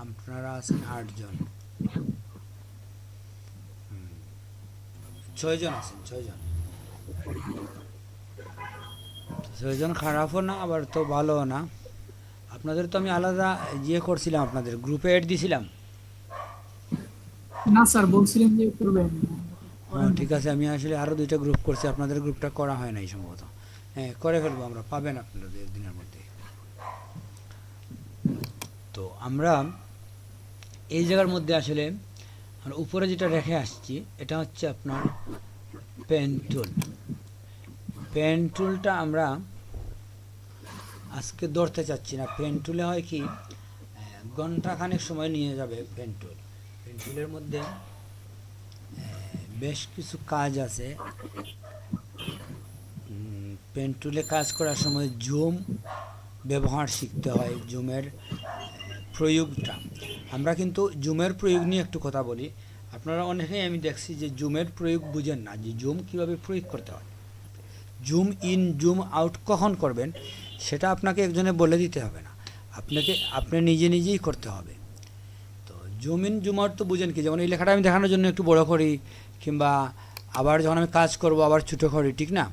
আপনারা আছেন 8 জন। 6 জন আছেন, 6 জন। 6 জন খারাপও না, আবার তো ভালোও না। আপনাদের তো আমি আলাদা করছিলাম, আপনাদের গ্রুপে অ্যাড দিয়েছিলাম। না স্যার, বলছিলেন যে করবেন। হ্যাঁ, ঠিক আছে, আমি আসলে আরও 2টা গ্রুপ করছি, আপনাদের গ্রুপটা করা হয় নাই সম্ভবত। হ্যাঁ, করে ফেলবো আমরা, পাবেন আপনারা 2 দিনের মধ্যে। তো আমরা এই জায়গার মধ্যে আসলে আমরা উপরে যেটা রেখে আসছি, এটা হচ্ছে আপনার পেন টুল। পেন টুলটা আমরা আজকে ধরতে চাচ্ছি না। পেন টুলে হয় কি, ঘন্টাখানেক সময় নিয়ে যাবে পেন টুল। পেন টুলের মধ্যে বেশ কিছু কাজ আছে। পেন টুলে কাজ করার সময় জুম ব্যবহার শিখতে হয়, জুমের প্রয়োগটা। আমরা কিন্তু জুমের প্রয়োগ নিয়ে একটু কথা বলি। আপনারা অনেকেই আমি দেখছি যে জুমের প্রয়োগ বুঝেন না, যে জুম কীভাবে প্রয়োগ করতে হয়। জুম ইন জুম আউট কখন করবেন সেটা আপনাকে একজনে বলে দিতে হবে না, আপনি নিজে নিজেই করতে হবে। তো জুম ইন জুম আউট তো বুঝেন কি, যেমন এই লেখাটা আমি দেখানোর জন্য একটু বড় করি, কিংবা আবার যখন আমি কাজ করব আবার ছোটো করি, ঠিক না?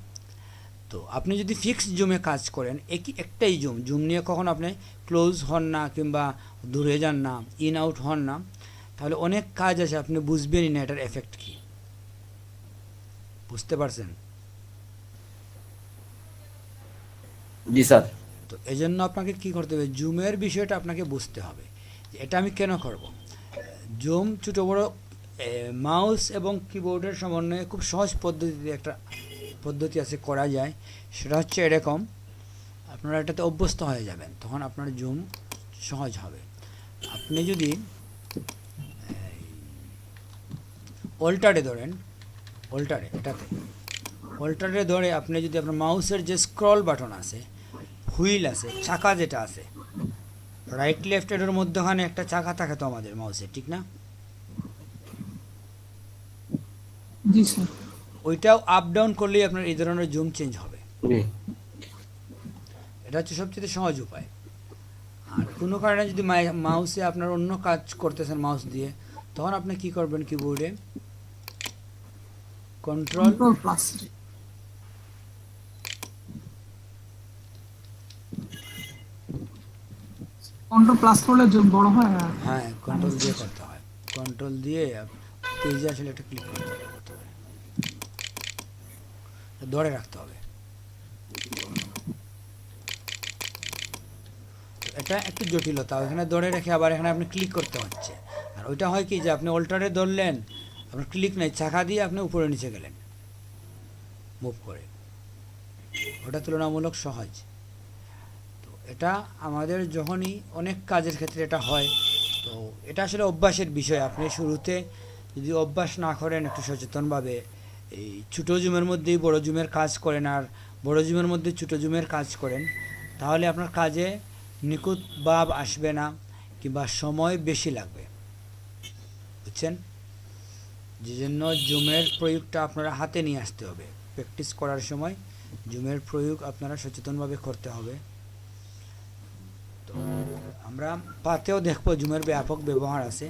তো আপনি যদি ফিক্সড জুমে কাজ করেন, একটাই জুম নিয়ে কখন আপনি ক্লোজ হন না কিংবা দূরে যান না, ইন আউট হন না, তাহলে অনেক কাজ আছে আপনি বুঝবেনই না এটার এফেক্ট কী। বুঝতে পারছেন? জি স্যার। তো এই জন্য আপনাকে কী করতে হবে, জুমের বিষয়টা আপনাকে বুঝতে হবে যে এটা আমি কেন করব। জুম ছোটো বড়ো মাউস এবং কিবোর্ডের সমন্বয়ে খুব সহজ পদ্ধতিতে একটা পদ্ধতি আছে, করা যায়। সেটা হচ্ছে এরকম, আপনারা এটাতে অভ্যস্ত হয়ে যাবেন, তখন আপনার জুম সহজ হবে। আপনি যদি অল্টারে ধরেন, অল্টারে ধরে আপনি যদি আপনার মাউসের যে স্ক্রল বাটন আছে, হুইল আছে, চাকা যেটা আছে, রাইট লেফট এর মধ্যখানে একটা চাকা থাকে তো আমাদের মাউসে, ঠিক না? জি স্যার। ওইটাও আপ ডাউন করলেই আপনার এই ধরনের জুম চেঞ্জ হবে। জি। এটা হচ্ছে সবচেয়ে সহজ উপায়। আর কোনো কারণে যদি মাউসে আপনার অন্য কাজ করতেছেন মাউস দিয়ে, তখন আপনি কি করবেন, কিবোর্ডে control control plus. Control plus করলে জুম বড় হয়। আর হ্যাঁ, কন্ট্রোল দিয়ে করতে হয়। কন্ট্রোল দিয়ে পেজে আসলে একটা ক্লিক করতে হবে, ধরে রাখতে হবে। এটা একটু জটিলতা, ওখানে ধরে রেখে আবার এখানে আপনি ক্লিক করতে হচ্ছে। আর ওইটা হয় কি যে আপনি অল্টারে ধরলেন, আপনার ক্লিক নেই, চাকা দিয়ে আপনি উপরে নিচে গেলেন মুভ করে, ওটা তুলনামূলক সহজ। তো এটা আমাদের যখনই অনেক কাজের ক্ষেত্রে এটা হয়, তো এটা আসলে অভ্যাসের বিষয়। আপনি শুরুতে যদি অভ্যাস না করেন একটু সচেতনভাবে, এই ছোটো জুমের মধ্যেই বড় জুমের কাজ করেন আর বড় জুমের মধ্যে ছোটো জুমের কাজ করেন, তাহলে আপনার কাজে নিখুঁত ভাব আসবে না, কিংবা সময় বেশি লাগবে। বুঝছেন? যে জন্য জুমের প্রয়োগটা আপনারা হাতে নিয়ে আসতে হবে। প্র্যাকটিস করার সময় জুমের প্রয়োগ আপনারা সচেতনভাবে করতে হবে। তো আমরা পাতেও দেখবো জুমের ব্যাপক ব্যবহার আছে।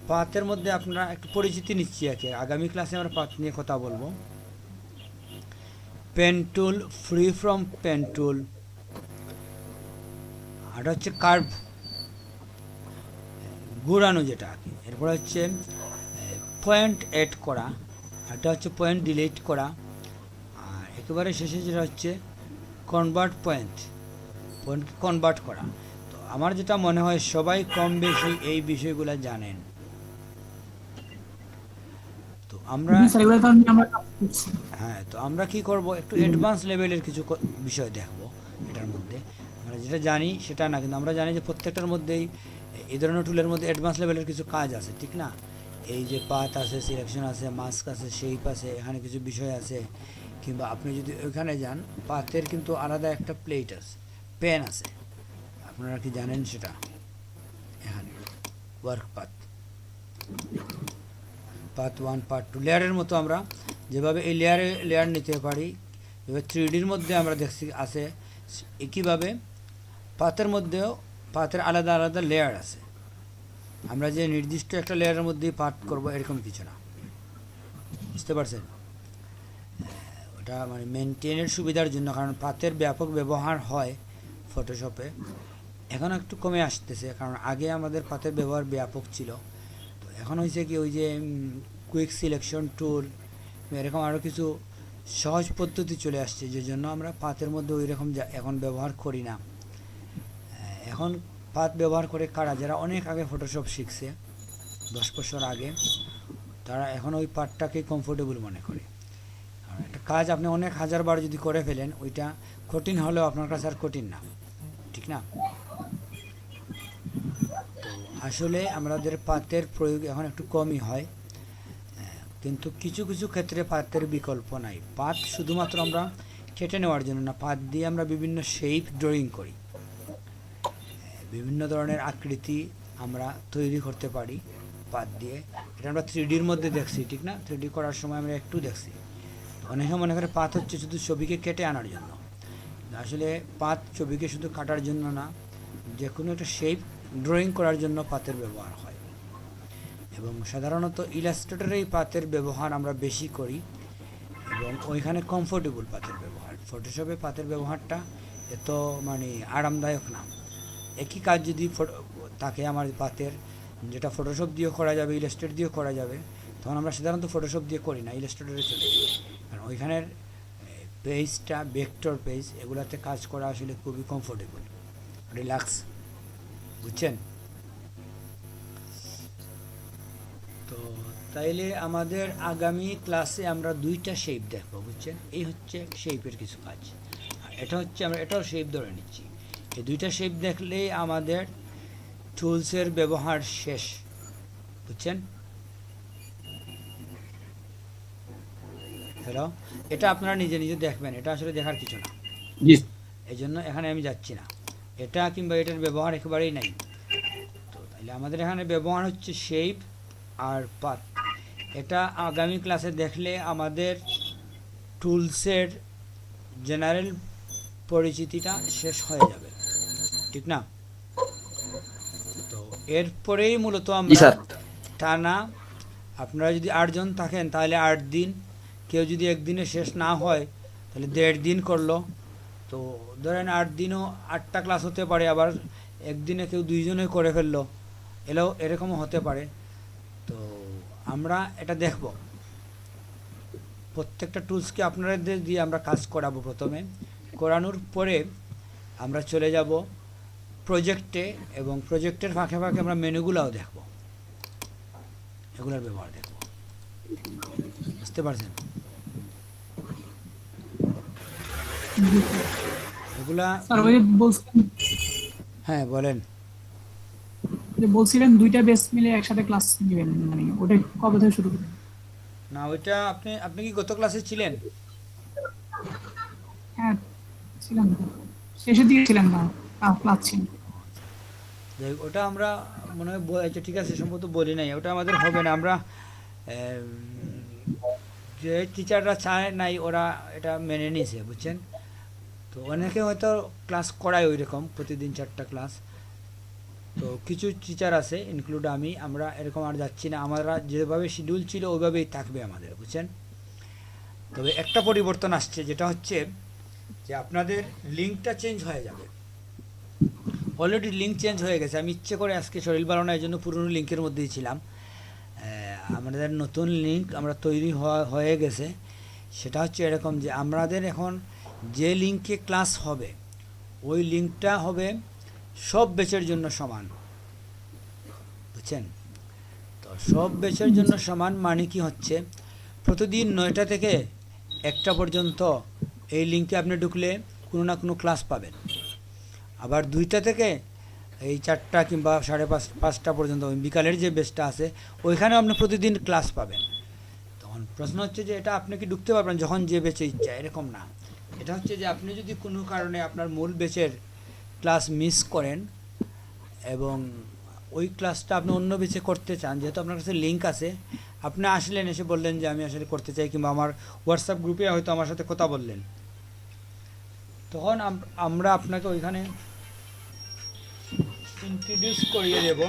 পাতের মধ্যে আপনারা একটু পরিচিতি নিচ্ছি একে, আগামী ক্লাসে আমরা পাত নিয়ে কথা বলবো। Pen tool, free form pen tool, আর হচ্ছে কার্ভ, ঘুরানো যেটা আর কি। এরপর হচ্ছে পয়েন্ট এড করা, এটা হচ্ছে পয়েন্ট ডিলিট করা, আর একেবারে শেষে যেটা হচ্ছে কনভার্ট পয়েন্টকে কনভার্ট করা। তো আমার যেটা মনে হয় সবাই কম বেশি এই বিষয়গুলো জানেন। তো আমরা জি স্যার, এগুলো তো আমরা কাজ করছি। হ্যাঁ, তো আমরা কি করব, একটু অ্যাডভান্স লেভেলের কিছু বিষয় দেখব এটার মধ্যে। আমরা যেটা জানি সেটা না, কিন্তু আমরা জানি যে প্রত্যেকটার মধ্যেই এই ধরনের টুলের মধ্যে অ্যাডভান্স লেভেলের কিছু কাজ আছে, ঠিক না? এই যে পাথ আছে, সিলেকশন আছে, মাস্ক আছে, শেপ আছে, এখানে কিছু বিষয় আছে। কিংবা আপনি যদি ওইখানে যান, পাথের কিন্তু আলাদা একটা প্লেট আছে, পেন আছে, আপনারা কি জানেন সেটা? এখানে ওয়ার্ক পাথ, পার্ট 1 পার্ট 2 লেয়ারের মতো আমরা যেভাবে এই লেয়ার নিতে পারি, যেভাবে 3Dর মধ্যে আমরা দেখছি আছে, একইভাবে পাতের মধ্যেও পাতের আলাদা আলাদা লেয়ার আছে। আমরা যে নির্দিষ্ট একটা লেয়ারের মধ্যেই পার্ট করব এরকম কিছু না। বুঝতে পারছেন? ওটা মানে মেনটেনের সুবিধার জন্য, কারণ পাতের ব্যাপক ব্যবহার হয় ফটোশপে। এখন একটু কমে আসতেছে, কারণ আগে আমাদের পাতের ব্যবহার ব্যাপক ছিল। তো এখন হয়েছে কি, ওই যে কুইক সিলেকশন টুল, এরকম আরও কিছু সহজ পদ্ধতি চলে আসছে, যে জন্য আমরা পাতের মধ্যে ওই রকম এখন ব্যবহার করি না। এখন পাত ব্যবহার করে কারা, যারা অনেক আগে ফটোশপ শিখছে 10 বছর আগে, তারা এখন ওই পাতটাকে কমফোর্টেবল মনে করে। কারণ একটা কাজ আপনি অনেক হাজারবার যদি করে ফেলেন, ওইটা কঠিন হলেও আপনার কাছে আর কঠিন না, ঠিক না? তো আসলে আমাদের পাতের প্রয়োগ এখন একটু কমই হয়, কিন্তু কিছু কিছু ক্ষেত্রে পাতের বিকল্প নাই। পাত শুধুমাত্র আমরা কেটে নেওয়ার জন্য না, পাত দিয়ে আমরা বিভিন্ন শেপ ড্রয়িং করি, বিভিন্ন ধরনের আকৃতি আমরা তৈরি করতে পারি পাত দিয়ে। এটা আমরা 3Dর মধ্যে দেখছি, ঠিক না? 3D করার সময় আমরা একটু দেখছি। তো অনেকে মনে করে পাত হচ্ছে শুধু ছবিকে কেটে আনার জন্য, আসলে পাত ছবিকে শুধু কাটার জন্য না, যে কোনো একটা শেপ ড্রয়িং করার জন্য পাতের ব্যবহার হয়। এবং সাধারণত ইলাস্ট্রেটরে এই পাতের ব্যবহার আমরা বেশি করি, এবং ওইখানে কমফোর্টেবল পাতের ব্যবহার। ফটোশপে পাতের ব্যবহারটা এত মানে আরামদায়ক না। একই কাজ যদি থাকে আমার পাতের, যেটা ফটোশপ দিয়েও করা যাবে, ইলাস্ট্রেট দিয়েও করা যাবে, তখন আমরা সাধারণত ফটোশপ দিয়ে করি না, ইলাস্ট্রেটরে চলে যাই। কারণ ওইখানের পেজটা ভেক্টর পেজ, এগুলাতে কাজ করা আসলে খুবই কমফোর্টেবল, রিল্যাক্স, বুঝছেন? তো তাইলে আমাদের আগামী ক্লাসে আমরা দুইটা শেপ দেখবো, বুঝছেন? এই হচ্ছে শেপের কিছু কাজ, আর এটা হচ্ছে আমরা এটাও শেপ ধরে নিচ্ছি। এই দুইটা শেপ দেখলেই আমাদের টুলসের ব্যবহার শেষ, বুঝছেন? হ্যালো, এটা আপনারা নিজে নিজে দেখবেন, এটা আসলে দেখার কিছু না, জি এই জন্য এখানে আমি যাচ্ছি না। এটা কিংবা এটার ব্যবহার একেবারেই নাই। তো তাহলে আমাদের এখানে ব্যবহার হচ্ছে শেপ আর পাত। এটা আগামী ক্লাসে দেখলে আমাদের টুলসের জেনারেল পরিচিতিটা শেষ হয়ে যাবে, ঠিক না? তো এরপরেই মূলত জি আমরা স্যার। টানা, আপনারা যদি 8 জন থাকেন তাহলে 8 দিন, কেউ যদি একদিনে শেষ না হয় তাহলে 1.5 দিন করলো। তো ধরেন 8 দিনও 8টা ক্লাস হতে পারে, আবার একদিনে কেউ 2 জনে করে ফেললো, এরকমও হতে পারে। তো আমরা এটা দেখব, প্রত্যেকটা টুলসকে আপনাদের দিয়ে আমরা কাজ করাবো। প্রথমে করানোর পরে আমরা চলে যাব প্রজেক্টে, এবং প্রজেক্টের ফাঁকে ফাঁকে আমরা মেনুগুলাও দেখব, এগুলোর ব্যবহার দেখব। বুঝতে পারছেন? এগুলা স্যার ওই বলছিলেন, হ্যাঁ বলেন। যে বলছিলেন দুইটা বেস মিলে একসাথে ক্লাস নেবেন, মানে ওটা কবে থেকে শুরু করবেন? না ওইটা আপনি আপনি কি গত ক্লাসে ছিলেন? হ্যাঁ ছিলাম তো, শেষের দিকে ছিলেন না, ক্লাস ছিল। যাই হোক, ওটা আমরা মনে হয় আচ্ছা ঠিক আছে, সম্ভবত বলি নাই, ওটা আমাদের হবে না। আমরা যে টিচাররা চায় নাই ওরা এটা মেনে নিয়েছে, বুঝছেন? তো অনেকে হয়তো ক্লাস করায় ওই রকম প্রতিদিন 4টা ক্লাস। তো কিছু টিচার আছে, ইনক্লুড আমি, আমরা এরকম আর যাচ্ছি না, আমরা যেভাবে শিডিউল ছিল ওইভাবেই থাকবে আমাদের, বুঝছেন? তবে একটা পরিবর্তন আসছে, যেটা হচ্ছে যে আপনাদের লিঙ্কটা চেঞ্জ হয়ে যাবে। অলরেডি লিঙ্ক চেঞ্জ হয়ে গেছে, আমি ইচ্ছে করে আজকে শরীর ভালো না এই জন্য পুরনো লিঙ্কের মধ্যেই ছিলাম। আমাদের নতুন লিঙ্ক আমরা তৈরি হয়ে গেছে। সেটা হচ্ছে এরকম যে আমাদের এখন যে লিঙ্কে ক্লাস হবে ওই লিঙ্কটা হবে সব ব্যাচের জন্য সমান, বুঝছেন? তো সব ব্যাচের জন্য সমান মানে কি হচ্ছে, প্রতিদিন 9টা থেকে 1টা পর্যন্ত এই লিঙ্কে আপনি ঢুকলে কোনো না কোনো ক্লাস পাবেন। আবার 2টা থেকে এই 4টা কিংবা 5:30 পর্যন্ত বিকালের যে বেচটা আছে ওইখানেও আপনি প্রতিদিন ক্লাস পাবেন। তখন প্রশ্ন হচ্ছে যে এটা আপনি কি ঢুকতে পারবেন যখন যে বেচে ইচ্ছা? এরকম না। এটা হচ্ছে যে আপনি যদি কোনো কারণে আপনার মূল বেচের ক্লাস মিস করেন এবং ওই ক্লাসটা আপনি অন্য বেচে করতে চান, যেহেতু আপনার কাছে লিঙ্ক আছে, আপনি আসলেন, এসে বললেন যে আমি আসলে করতে চাই, কিংবা আমার হোয়াটসঅ্যাপ গ্রুপে হয়তো আমার সাথে কথা বললেন, তখন আমরা আপনাকে ওইখানে ইন্ট্রোডিউস করিয়ে দেব।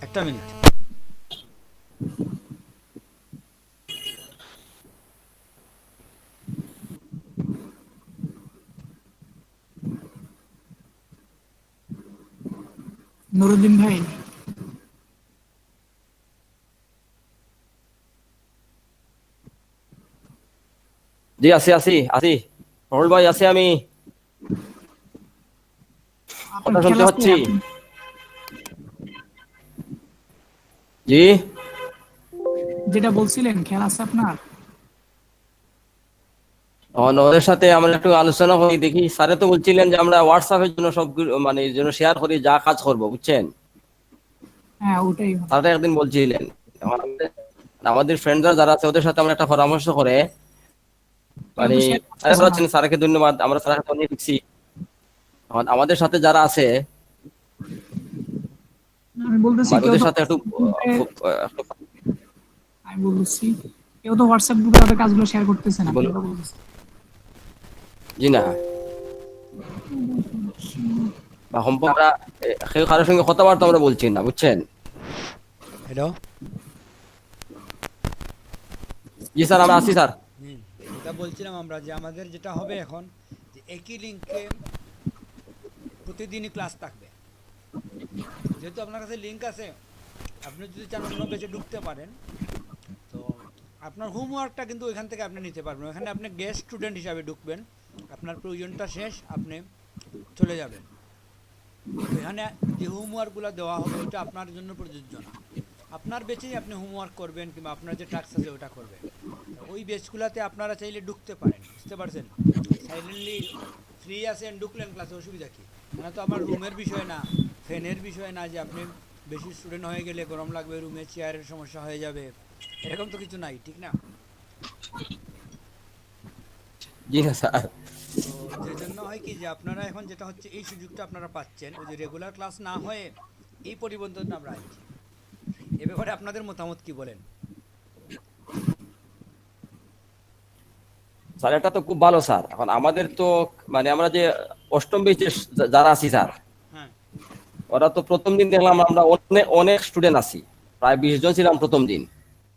একটা মিনিট। নুরুদ্দিন ভাই, জি আছি আছি আছি রহল ভাই, আছি আমি, আপনার কথা শুনতে খেলা হচ্ছি। জি যেটা বলছিলেন খেলা আছে আপনার? ওদের সাথে আমরা একটু আলোচনা করি দেখি। স্যারে তো বলছিলেন যে আমরা হোয়াটসঅ্যাপের জন্য সব মানে জন্য শেয়ার করি যা কাজ করবো, বুঝছেন? হ্যাঁ ওটাই ভালো। স্যারটা একদিন বলছিলেন। আমাদের ফ্রেন্ডরা যারা আছে ওদের সাথে আমরা একটা পরামর্শ করে কেউ মানে তো শেয়ার করতেছে না। স্যারকে ধন্যবাদ, আমরা স্যারের সাথে অনেক শিখছি। আমাদের সাথে যারা আছে আমি বলতেছি মানে কেউ ওদের তো সাথে একটু খুব আমি বলতেছি কেউ তো হোয়াটসঅ্যাপ গ্রুপে তাদের কাজগুলো শেয়ার করতেছে না, বলুন। কেউ বলতেছে। জি না, বা সম্পর্ক আমরা কেউ কারোর সঙ্গে কথাবার্তা আমরা বলছি না, বুঝছেন? হ্যালো। জি স্যার, আমরা আছি স্যার। এটা বলছিলাম আমরা যে আমাদের যেটা হবে এখন, যে একই লিঙ্কে প্রতিদিনই ক্লাস থাকবে। যেহেতু আপনার কাছে লিঙ্ক আছে, আপনি যদি চান অন্য পেজে ঢুকতে পারেন, তো আপনার হোমওয়ার্কটা কিন্তু ওইখান থেকে আপনি নিতে পারবেন। ওখানে আপনি গেস্ট স্টুডেন্ট হিসাবে ঢুকবেন, আপনার প্রয়োজনটা শেষ, আপনি চলে যাবেন। এখানে যে হোমওয়ার্কগুলো দেওয়া হবে ওটা আপনার জন্য প্রযোজ্য না। আপনার বেচেই আপনি হোমওয়ার্ক করবেন কিংবা আপনার যে টাস্ক আছে ওটা করবেন। ওই বেচগুলোতে আপনারা চাইলে ঢুকতে পারেন, বুঝতে পারছেন? সাইলেন্টলি ফ্রি আছেন, ঢুকলেন ক্লাসে, অসুবিধা কী? মানে তো আমার রুমের বিষয় না, ফ্যানের বিষয় না যে আপনি বেশি স্টুডেন্ট হয়ে গেলে গরম লাগবে, রুমে চেয়ারের সমস্যা হয়ে যাবে, এরকম তো কিছু নাই, ঠিক না? জি না স্যার। তো যে জন্য হয় কি, যে আপনারা এখন যেটা হচ্ছে এই সুযোগটা আপনারা পাচ্ছেন, ওই যে রেগুলার ক্লাস না হয়ে এই পরিবর্তনটা আমরা আনছি। এ ব্যাপারে আপনাদের মতামত কি বলেন? স্যার এটা তো খুব ভালো স্যার। এখন আমাদের তো মানে আমরা যে অষ্টম বেচে যারা আছি স্যার, হ্যাঁ, ওরা তো প্রথম দিন দেখলাম আমরা অনেক অনেক স্টুডেন্ট আছি, প্রায় 20 জন ছিলাম প্রথম দিন।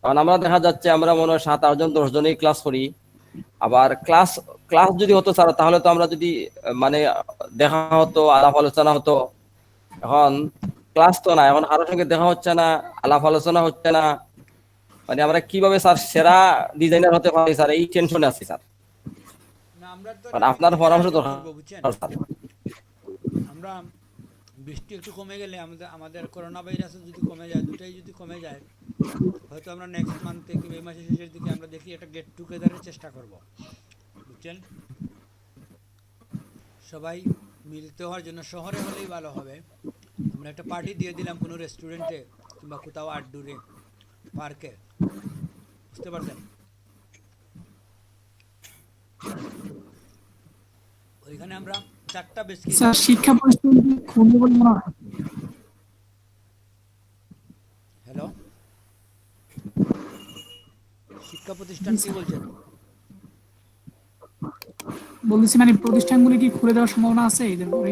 কারণ আমরা দেখা যাচ্ছে আমরা মনে হয় 7-8 জন 10 জনেই ক্লাস করি। আবার ক্লাস ক্লাস যদি হতো স্যার, তাহলে তো আমরা যদি মানে দেখা হতো, আলাপ আলোচনা হতো। এখন ক্লাস তো না, এখন কারোর সঙ্গে দেখা হচ্ছে না, আলাপ আলোচনা হচ্ছে না। মানে আমরা কিভাবে স্যার সেরা ডিজাইনার হতে পারি স্যার, এই টেনশনে আছি স্যার। না আমরা তো কারণ এটা আপনার টেকনিক্যাল পরামর্শ আয়োজন দরকার করবো, বুঝছেন? স্যার। আমরা বৃষ্টি একটু কমে গেলে, আমাদের করোনা ভাইরাসও যদি কমে যায়, দুটাই যদি কমে যায়, হয়তো আমরা নেক্সট মান্থে কিংবা এই মাসের শেষের দিকে আমরা দেখি একটা গেট টুগেদারের চেষ্টা করব, বুঝছেন? সবাই মিলিত হওয়ার জন্য শহরে হলেই ভালো হবে। আমরা একটা পার্টি দিয়ে দিলাম কোনো রেস্টুরেন্টে কিংবা কোথাও আউটডোরে, পার্কে, বুঝতে পারছেন? ওইখানে আমরা 4টা বেশ কি স্যার শিক্ষা প্রতিষ্ঠান কি খুলবে বলে মনে হয়? হ্যালো, শিক্ষা প্রতিষ্ঠান কি বলছেন? বলছি মানে প্রতিষ্ঠানগুলি কি খুলে দেওয়ার সম্ভাবনা আছে এদের পরে?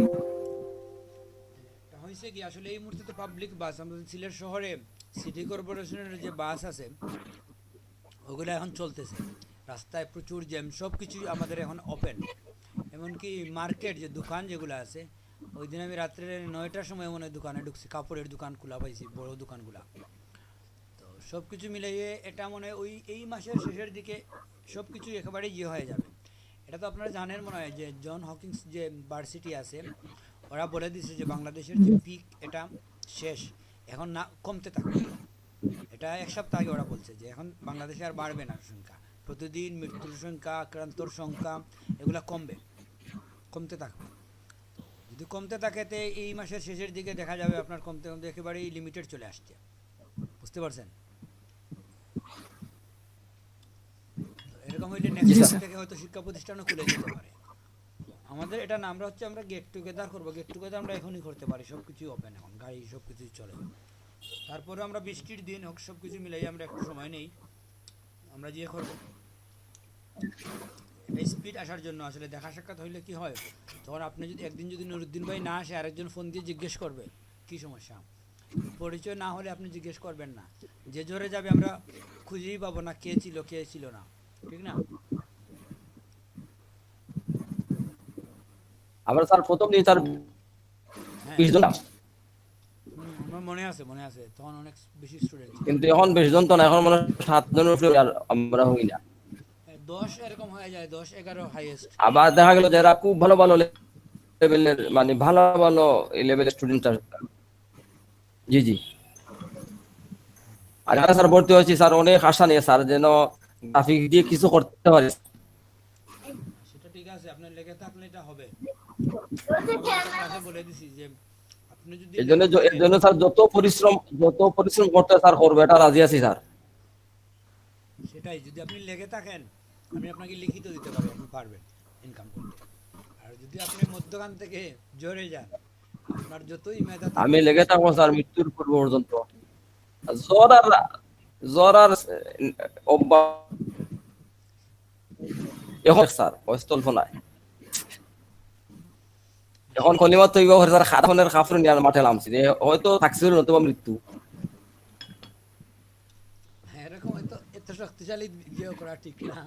এটা হয়েছে কি, আসলে এই মুহূর্তে তো পাবলিক বাস আমাদের সিলেট শহরে সিটি কর্পোরেশনের যে বাস আছে ওগুলো এখন চলতেছে, রাস্তায় প্রচুর জ্যাম, সব কিছুই আমাদের এখন ওপেন। এমনকি মার্কেট যে দোকান যেগুলো আছে, ওই দিন আমি রাত্রে 9টার সময় মনে হয় দোকানে ঢুকছি, কাপড়ের দোকান খোলা পাইছি, বড় দোকানগুলা। তো সব কিছু মিলিয়ে এটা মনে হয় এই মাসের শেষের দিকে সব কিছু একেবারে ইয়ে হয়ে যাবে। এটা তো আপনারা জানেন মনে হয় যে জন হকিংস যে ভার্সিটি আছে, ওরা বলে দিছে যে বাংলাদেশের যে পিক এটা শেষ, এখন না কমতে থাকবে। এটা 1 সপ্তাহ আগে ওরা বলছে যে এখন বাংলাদেশে আর বাড়বে না সংখ্যা, প্রতিদিন মৃত্যুর সংখ্যা, আক্রান্তর সংখ্যা এগুলা কমতে থাকবে। যদি কমতে থাকে তে এই মাসের শেষের দিকে দেখা যাবে আপনার কমতে কমতে একেবারেই লিমিটেড চলে আসছে, বুঝতে পারছেন? এরকম হইলে নেক্সট মাস থেকে হয়তো শিক্ষা প্রতিষ্ঠানও খুলে যেতে পারে। আমাদের এটা না, আমরা গেট টুগেদার করবো। গেট টুগেদার আমরা এখনই করতে পারি, সব কিছুই ওপেন, এখন গাড়ি সব কিছুই চলে। তারপরে আমরা বৃষ্টির দিন হোক, সব কিছু মিলাই আমরা একটু সময় নেই, আমরা যে করবো এটা স্পিড আসার জন্য। আসলে দেখা সাক্ষাৎ হইলে কি হয়, তখন আপনি যদি একদিন যদি নুরুদ্দিন ভাই না আসে, আরেকজন ফোন দিয়ে জিজ্ঞেস করবে কি সমস্যা। পরিচয় না হলে আপনি জিজ্ঞেস করবেন না, যে জোরে যাবে আমরা খুঁজেই পাবো না কে ছিল না, ঠিক না? আমরা স্যার প্রথম দিন স্যার হ্যাঁ, 20 জন, আমার মনে আছে তখন অনেক বেশি স্টুডেন্ট ছিল। কিন্তু এখন 20 জন তো না, এখন মনে হয় 7 জনের উপরে আর আমরা হই না। 10 এরকম হয়ে যায়, 10-11 হাইয়েস্ট। আবার দেখা গেল যারা খুব ভালো ভালো লেভেলের, মানে ভালো ভালো লেভেলের স্টুডেন্ট। জি জি। আর এখানে স্যার ভর্তি হয়েছি স্যার অনেক আশা নিয়ে স্যার, যেন গ্রাফিক দিয়ে কিছু করতে পারি। সেটা ঠিক আছে, আপনার লেগে থাকলে এটা হবে। আমি তো ক্লাসে বলে দিছি যে আপনি যদি এর জন্য লেগে এর থাকেন, জন্য স্যার যত পরিশ্রম করতে স্যার করবো, এটা রাজি আছি স্যার। সেটাই, যদি আপনি লেগে থাকেন আমি আপনাকে লিখিত দিতে পারি, আপনি পারবেন ইনকাম করতে। আর যদি আপনি মধ্যখান থেকে জোরে যান, আপনার যতই মেধা আমি থাকুক, লেগে থাকবো স্যার মৃত্যুর পূর্ব পর্যন্ত। জ্বর আর জ্বর আর অভ্যাস এখন স্যার অস্তল্প নাই এখন কলিমা তৈব করে তার খাদনের খাফর নিয়ে মাঠে নামছি যে হয়তো থাকছিল নতুবা মৃত্যু। হ্যাঁ, এরকম হয়তো এত শক্তিশালী ইয়ে করা ঠিক না,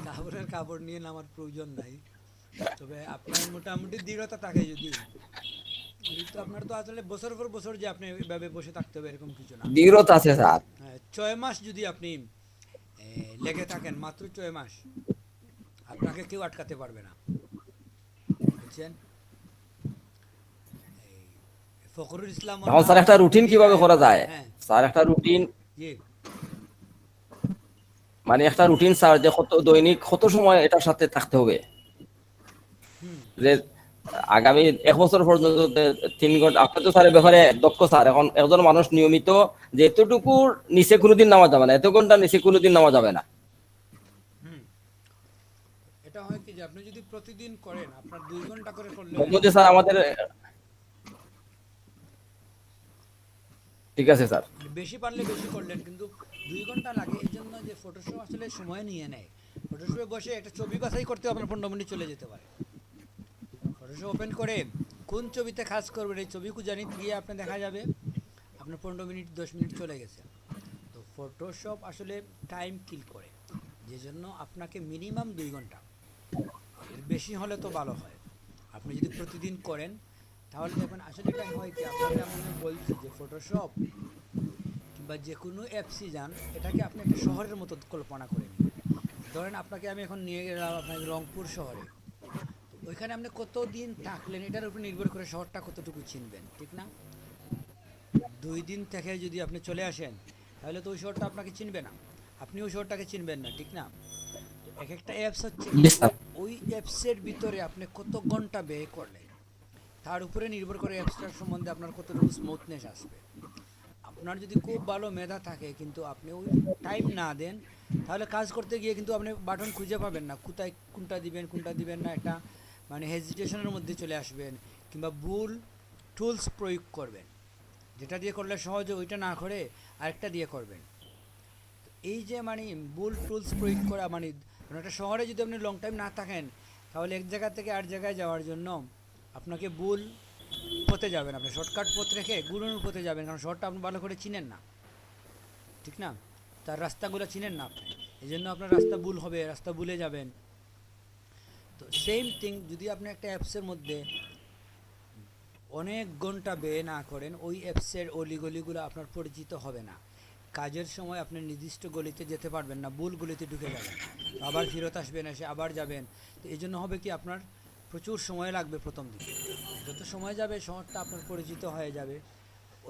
কাপড়ের কাপড় নিয়ে নামার প্রয়োজন নাই। তবে আপনার মোটামুটি দৃঢ়তা থাকে যদি, কিন্তু আপনার তো আসলে বছর পর বছর যে আপনি এভাবে বসে থাকতে হবে এরকম কিছু না। দৃঢ়তা আছে স্যার। হ্যাঁ, 6 মাস যদি আপনি লেগে থাকেন, মাত্র 6 মাস, আপনাকে কেউ আটকাতে পারবে না, বুঝছেন? এই ফখরুল ইসলাম এখন স্যার একটা রুটিন কিভাবে করা যায় হ্যাঁ, স্যার? একটা রুটিন জি, মানে একটা রুটিন স্যার, যে কত দৈনিক কত সময় এটার সাথে থাকতে হবে, হুম, যে আগামী 1 বছর পর্যন্ত 3 ঘন্টা। আপনি তো স্যারের ব্যাপারে দক্ষ স্যার। এখন একজন মানুষ নিয়মিত যে এতটুকুর নিচে কোনোদিন নামা যাবে না, এত ঘন্টা নিচে কোনোদিন নামা যাবে না। হুম। এটা হয় কি যে আপনি যদি প্রতিদিন করেন, আপনার 2 ঘন্টা করে করলে বলবো যে স্যার আমাদের ঠিক আছে স্যার। মানে বেশি পারলে বেশি করলেন, কিন্তু 2 ঘন্টা লাগে এই জন্য যে ফটোশপ আসলে সময় নিয়ে নেয়। ফটোশপে বসে একটা ছবি বাছাই করতে আপনার 15 মিনিট চলে যেতে পারে। ফটোশপ ওপেন করে কোন ছবিতে কাজ করবেন এই ছবি খুঁজানি গিয়ে আপনি দেখা যাবে আপনার 15 মিনিট 10 মিনিট চলে গেছে। তো ফটোশপ আসলে টাইম কিল করে, যে জন্য আপনাকে মিনিমাম 2 ঘন্টা, এর বেশি হলে তো ভালো হয়। আপনি যদি প্রতিদিন করেন তাহলে দেখবেন আসলে এটা হয় কি, আপনাকে আমি বলছি যে ফটোশপ কিংবা যে কোনো অ্যাপসই যান, এটাকে আপনি একটা শহরের মতো কল্পনা করে নিন। ধরেন আপনাকে আমি এখন নিয়ে গেলাম আপনাকে রংপুর শহরে, তো ওইখানে আপনি কতদিন থাকলেন এটার উপর নির্ভর করে শহরটা কতটুকু চিনবেন, ঠিক না? 2 দিন থেকে যদি আপনি চলে আসেন তাহলে তো ওই শহরটা আপনাকে চিনবে না, আপনি ওই শহরটাকে চিনবেন না, ঠিক না? তো এক একটা অ্যাপস হচ্ছে কি, জি স্যার। ওই অ্যাপসের ভিতরে আপনি কত ঘন্টা ব্যয় করলেন তার উপরে নির্ভর করে অ্যাপসটার সম্বন্ধে আপনার কতটুকু স্মুথনেস আসবে। আপনার যদি খুব ভালো মেধা থাকে কিন্তু আপনি ওই টাইম না দেন, তাহলে কাজ করতে গিয়ে কিন্তু আপনি বাটন খুঁজে পাবেন না, কোথায় কোনটা দিবেন না, একটা মানে হেজিটেশনের মধ্যে চলে আসবেন, কিংবা ভুল টুলস প্রয়োগ করবেন, যেটা দিয়ে করলে সহজে ওইটা না করে আরেকটা দিয়ে করবেন। এই যে মানে ভুল টুলস প্রয়োগ করা মানে, কারণ একটা শহরে যদি আপনি লং টাইম না থাকেন তাহলে এক জায়গা থেকে আর জায়গায় যাওয়ার জন্য আপনাকে ভুল পথে যাবেন, আপনি শর্টকাট পথ রেখে গুরুর পথে যাবেন, কারণ শহরটা আপনি ভালো করে চিনেন না, ঠিক না? তার রাস্তাগুলো চিনেন না আপনি, এই জন্য আপনার রাস্তা ভুল হবে, রাস্তা ভুলে যাবেন। তো সেম থিং, যদি আপনি একটা অ্যাপসের মধ্যে অনেক ঘন্টা ব্যয় না করেন, ওই অ্যাপসের অলিগলিগুলো আপনার পরিচিত হবে না, কাজের সময় আপনি নির্দিষ্ট গলিতে যেতে পারবেন না, ভুল গলিতে ঢুকে যাবেন, আবার ফেরত আসবেন, এসে আবার যাবেন। তো এই জন্য হবে কি, আপনার প্রচুর সময় লাগবে প্রথম দিকে। যত সময় যাবে শহরটা আপনার পরিচিত হয়ে যাবে,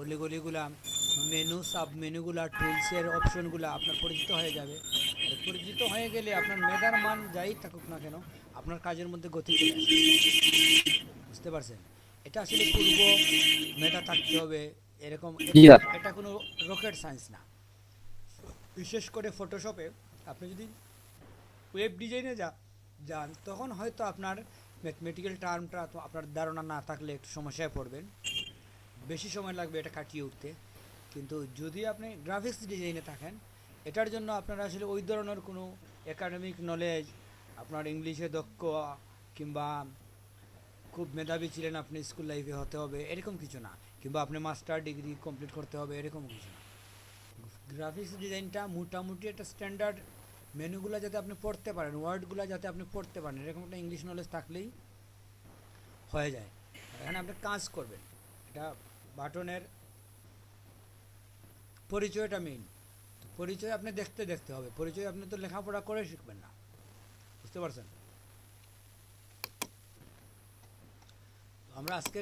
অলিগলিগুলা, মেনু সাব মেনুগুলা, টুলসের অপশনগুলো আপনার পরিচিত হয়ে যাবে। আর পরিচিত হয়ে গেলে আপনার মেধার মান যাই থাকুক না কেন, আপনার কাজের মধ্যে গতি চলে আসবে, বুঝতে পারছেন? এটা আসলে পূর্ব মেধা থাকতে হবে এরকম, জি স্যার। এটা কোনো রকেট সায়েন্স না। বিশেষ করে ফটোশপে আপনি যদি ওয়েব ডিজাইনে যান তখন হয়তো আপনার ম্যাথমেটিক্যাল টার্মটা তো আপনার ধারণা না থাকলে একটু সমস্যায় পড়বেন, বেশি সময় লাগবে এটা কাটিয়ে উঠতে। কিন্তু যদি আপনি গ্রাফিক্স ডিজাইনে থাকেন, এটার জন্য আপনার আসলে ওই ধরনের কোনো একাডেমিক নলেজ, আপনার ইংলিশে দক্ষ কিংবা খুব মেধাবী ছিলেন আপনি স্কুল লাইফে হতে হবে এরকম কিছু না, কিংবা আপনি মাস্টার ডিগ্রি কমপ্লিট করতে হবে এরকম কিছু না। গ্রাফিক্স ডিজাইনটা মোটামুটি একটা স্ট্যান্ডার্ড, মেনুগুলো যাতে আপনি পড়তে পারেন, ওয়ার্ডগুলো যাতে আপনি পড়তে পারেন, এরকম একটা ইংলিশ নলেজ থাকলেই হয়ে যায়। এখানে আপনি কাজ করবেন, এটা বাটনের পরিচয়টা মেইন। পরিচয় আপনি দেখতে দেখতে হবে, পরিচয় আপনি তো লেখাপড়া করে শিখবেন না, বুঝতে পারছেন? আমরা আজকে